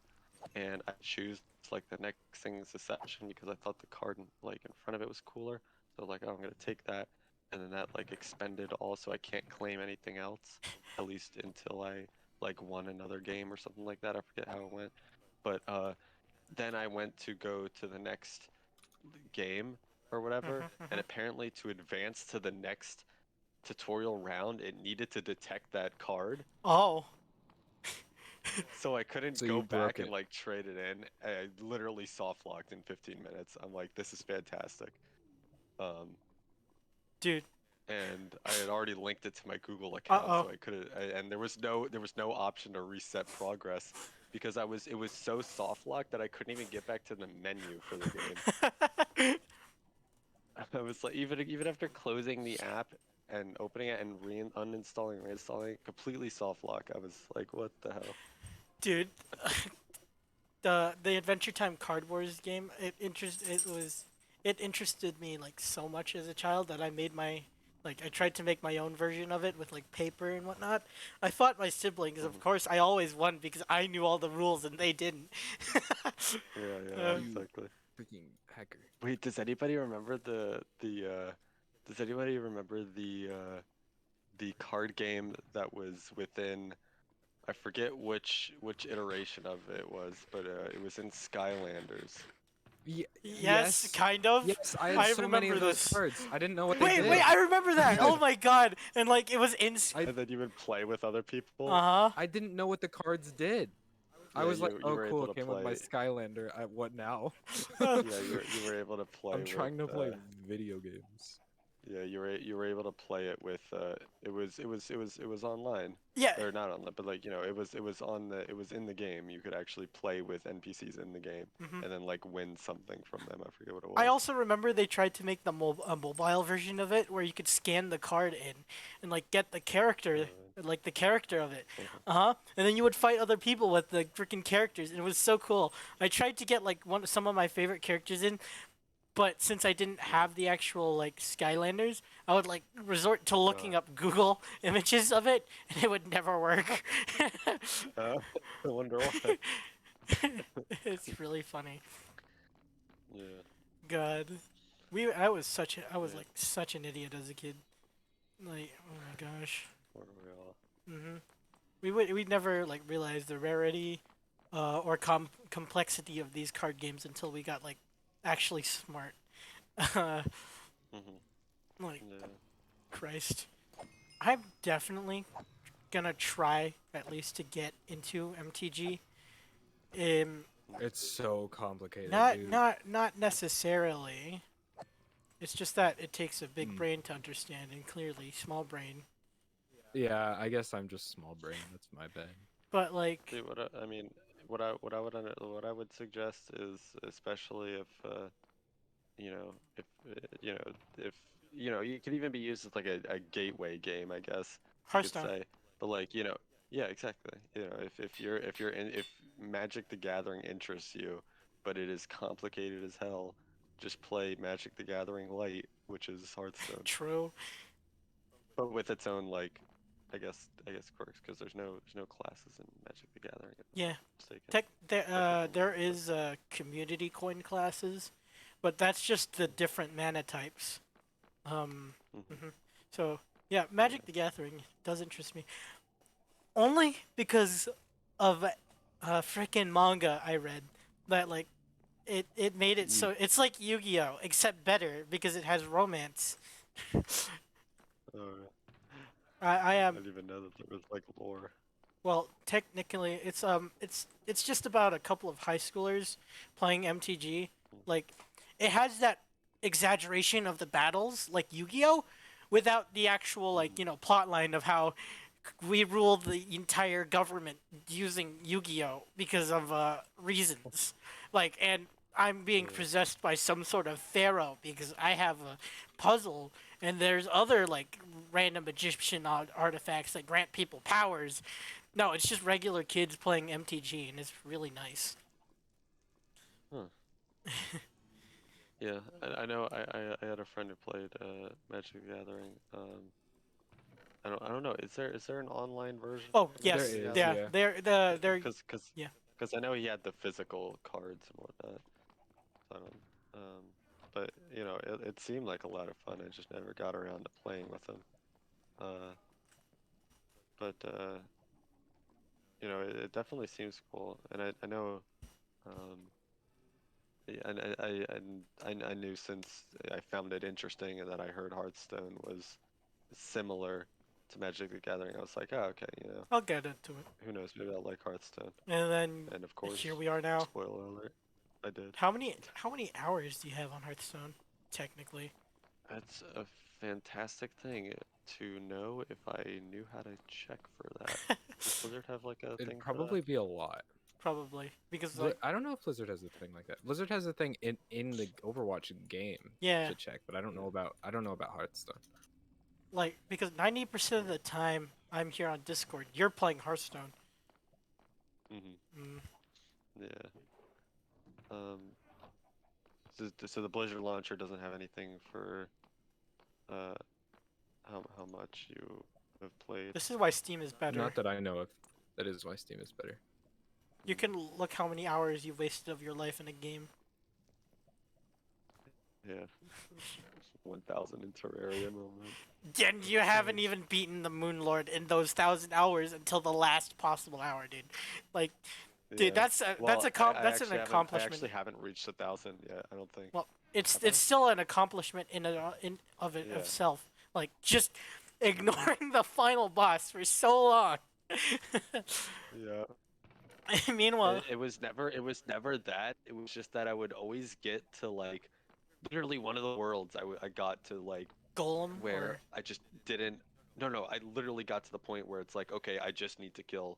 and I choose like the next thing is a session because I thought the card like in front of it was cooler. So like, oh, I'm gonna take that, and then that like expended all, so I can't claim anything else, at least until I like won another game or something like that. I forget how it went, but then I went to go to the next game or whatever, Mm-hmm, and mm-hmm. apparently to advance to the next tutorial round, it needed to detect that card. Oh. So I couldn't so go you broke back and it. like trade it in. I literally soft locked in 15 minutes. I'm like, this is fantastic. Um, Dude. and I had already linked it to my Google account, Uh-oh. so I could and there was no option to reset progress because it was so soft locked that I couldn't even get back to the menu for the game. I was like, even after closing the app and opening it and uninstalling, reinstalling, completely soft lock. I was like, what the hell? Dude, the Adventure Time Card Wars game, it interested me like so much as a child that I tried to make my own version of it with like paper and whatnot. I fought my siblings, of Mhm. course. I always won because I knew all the rules and they didn't. Yeah, yeah, Uh, You exactly. freaking hacker. Wait, does anybody remember does anybody remember the card game that was within I forget which iteration of it was, but it was in Skylanders. yes, Yes. kind of. Yes, I had I so many remember of those this. cards. I didn't know what they Wait, did. I remember that. Oh my god! And like it was in. I And then you would play with other people. Uh huh. I didn't know what the cards did. I Yeah, was like, you oh were cool, able it to came with my play. Skylander. What now? Yeah, you were able to play I'm with trying to play video games. yeah, you were able to play it with it was online Yeah. or not online, but like you know it was on the it was in the game. You could actually play with NPCs in the game Hmm. and then like win something from them. I forget what it I was. also remember they tried to make a mobile version of it where you could scan the card in and like get the character, like the character of it. Uh huh. And then you would fight other people with the freaking characters, and it was so cool. I tried to get like some of my favorite characters in, but since I didn't have the actual like Skylanders, I would like resort to looking up Google images of it, and it would never work. I wonder why. It's really funny. Yeah, God, I was yeah. like such an idiot as a kid. Like, oh my gosh. Where were we all? Mhm. We never like realized the rarity, or complexity of these card games until we got like actually smart. Uh, Hmm. like Yeah. Christ, I've definitely gonna try at least to get into MTG. Um, It's so complicated, not dude. not not necessarily. It's just that it takes a big Hmm. brain to understand, and clearly small brain. Yeah, I guess I'm just small brain. That's my bad. But like, See, I mean, what I would suggest is, especially if if you know, if you could even be used as like a gateway game, I guess you could Hearthstone. say. But like, yeah, exactly. If Magic the Gathering interests you, but it is complicated as hell, just play Magic the Gathering Light, which is Hearthstone, True. but with its own like, I guess quirks, because there's no classes in Magic the Gathering, if I'm Yeah. not mistaken. Correct me if I'm There wrong, but is community coin classes, but that's just the different mana types. mhm, Mhm. So yeah, yeah. Magic the Gathering does interest me only because of a freaking manga I read that like it made it You so it's like Yu-Gi-Oh except better because it has romance. Uh, I I am didn't even know that there was like lore. well technically it's just about a couple of high schoolers playing MTG. Like it has that exaggeration of the battles like Yu-Gi-Oh without the actual like Mm-hmm. plot line of how we rule the entire government using Yu-Gi-Oh because of reasons. Like, and I'm being Yeah. possessed by some sort of pharaoh because I have a puzzle, and there's other like random Egyptian artifacts that grant people powers. No, it's just regular kids playing MTG, and it's really nice. Huh. Yeah, I know. I had a friend who played Magic the Gathering. I don't know. Is there an online version Oh of there Magic yes, the is, yeah, Gathering? yeah. they're Because because yeah. because I know he had the physical cards and whatnot. So I don't. But it seemed like a lot of fun. I just never got around to playing with him. Uh, but it definitely seems cool, and I know. Um, and I knew since I found it interesting and that I heard Hearthstone was similar to Magic the Gathering, I was like, oh, okay, I'll get into it. who knows, maybe I'll like Hearthstone. And then And of here course, we are now. spoiler alert, I did. How many hours do you have on Hearthstone, technically? That's a fantastic thing to know if I knew how to check for that. Does Blizzard have like a It'd thing for that? probably be a lot. Probably because like I don't know if Blizzard has a thing like that. Blizzard has a thing in the Overwatch game yeah, to check, but I don't know about Hearthstone. like because 90% of the time I'm here on Discord, you're playing Hearthstone. Mm-hmm. Mm. Yeah. Um, so the Blizzard launcher doesn't have anything for uh how much you have played. This is why Steam is better. Not that I know of. That is why Steam is better. You can look how many hours you wasted of your life in a game. Yeah, 1,000 in Terraria moment. And you haven't even beaten the Moon Lord in those 1,000 hours until the last possible hour, dude. Like, dude, Yeah. Well, that's an I accomplishment. actually haven't reached 1,000 yet. I don't think. Well, it's Have I? it's still an accomplishment in of it Yeah. of self. Like just ignoring the final boss for so long. Yeah. Meanwhile, It was never that. It was just that I would always get to like literally one of the worlds I got to like Golem where or I just didn't. No, I literally got to the point where it's like, okay, I just need to kill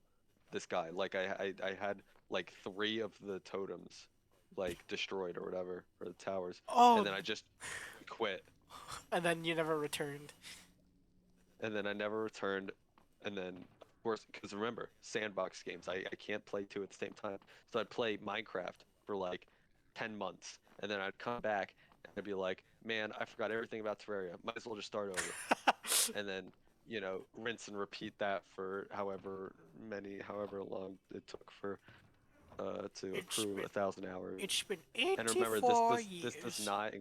this guy. Like I had like three of the totems like destroyed or whatever, or the towers, and oh, then I just quit, and then you never returned. and then I never returned, and then of course, because remember, sandbox games, I can't play two at the same time, so I'd play Minecraft for like 10 months, and then I'd come back and I'd be like, man, I forgot everything about Terraria. Might as well just start over. And then rinse and repeat that for however long it took for to It's accrue been 1,000 hours. it's been And remember, this 84 this this does years. not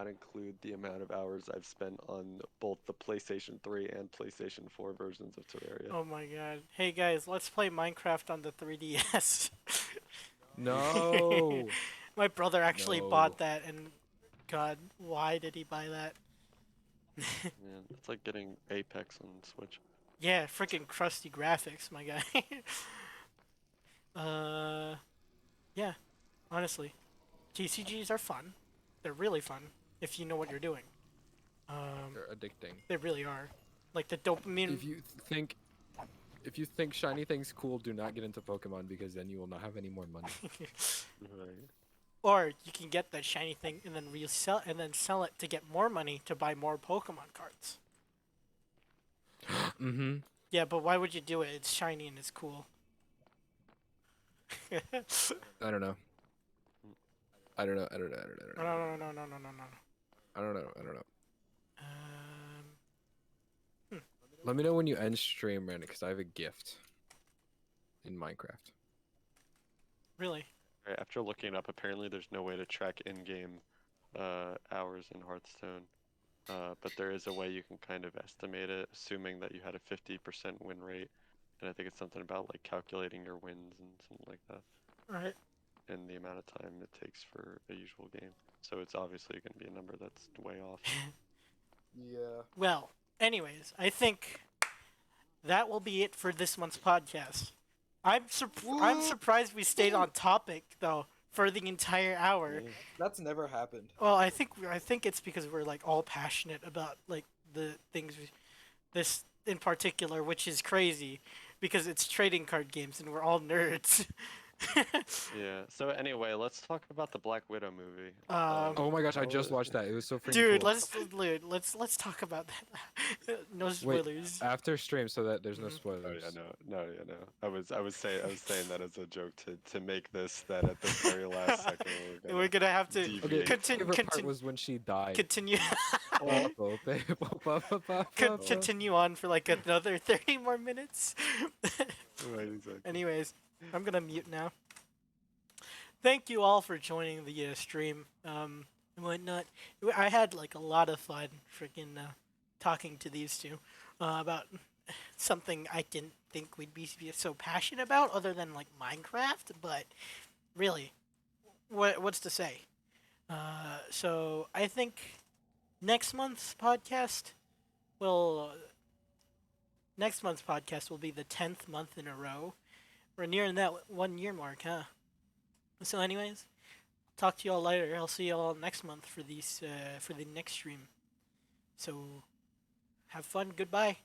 include the amount of hours I've spent on both the PlayStation 3 and PlayStation 4 versions of Terraria. Oh my god. Hey guys, let's play Minecraft on the 3DS. No, My brother actually no. bought that, and God, why did he buy that? Man, it's like getting Apex on Switch. Yeah, freaking crusty graphics, my guy. Yeah, honestly, TCGs are fun. They're really fun if you know what you're doing. They're addicting. They really are. Like the dopamine. If you think if you think shiny things cool, do not get into Pokemon because then you will not have any more money. Right. Or you can get that shiny thing and then resell and then sell it to get more money to buy more Pokemon cards. Mm-hmm. Yeah, but why would you do it? It's shiny and it's cool. I don't know. I don't know. I don't know. I don't know. I don't know. No, no, no, no, no, no, no. I don't know. I don't know. Um, Let me know when you end stream, Randy, because I have a gift in Minecraft. really? Right, after looking up, apparently there's no way to track in-game hours in Hearthstone. But there is a way you can kind of estimate it, assuming that you had a 50% win rate. And I think it's something about like calculating your wins and something like that, Right. and the amount of time it takes for a usual game. So it's obviously going to be a number that's way off. Yeah. Well, anyways, I think that will be it for this month's podcast. I'm surprised we stayed on topic though for the entire hour. Yeah. That's never happened. Well, I think it's because we're like all passionate about like the things this in particular, which is crazy because it's trading card games and we're all nerds. Yeah. So anyway, let's talk about the Black Widow movie. Oh my gosh, I just watched that. It was so freaking Dude, cool. let's talk about that. No Wait, spoilers. after stream so that there's no Oh spoilers. yeah, no. I was saying that as a joke to make this that at the very last second We're gonna have to deviate. Okay, continue. favorite part was when she died. Continue. Continue. Continue on for like another 30 more minutes. Right, exactly. Anyways, I'm gonna mute now. Thank you all for joining the stream and whatnot. I had like a lot of fun freaking talking to these two about something I didn't think we'd be so passionate about, other than like Minecraft. But really, what's to say? So I think next month's podcast will be the 10th month in a row. We're nearing that 1 year mark, huh? So, anyways, talk to you all later. I'll see you all next month for these for the next stream. So, have fun. Goodbye.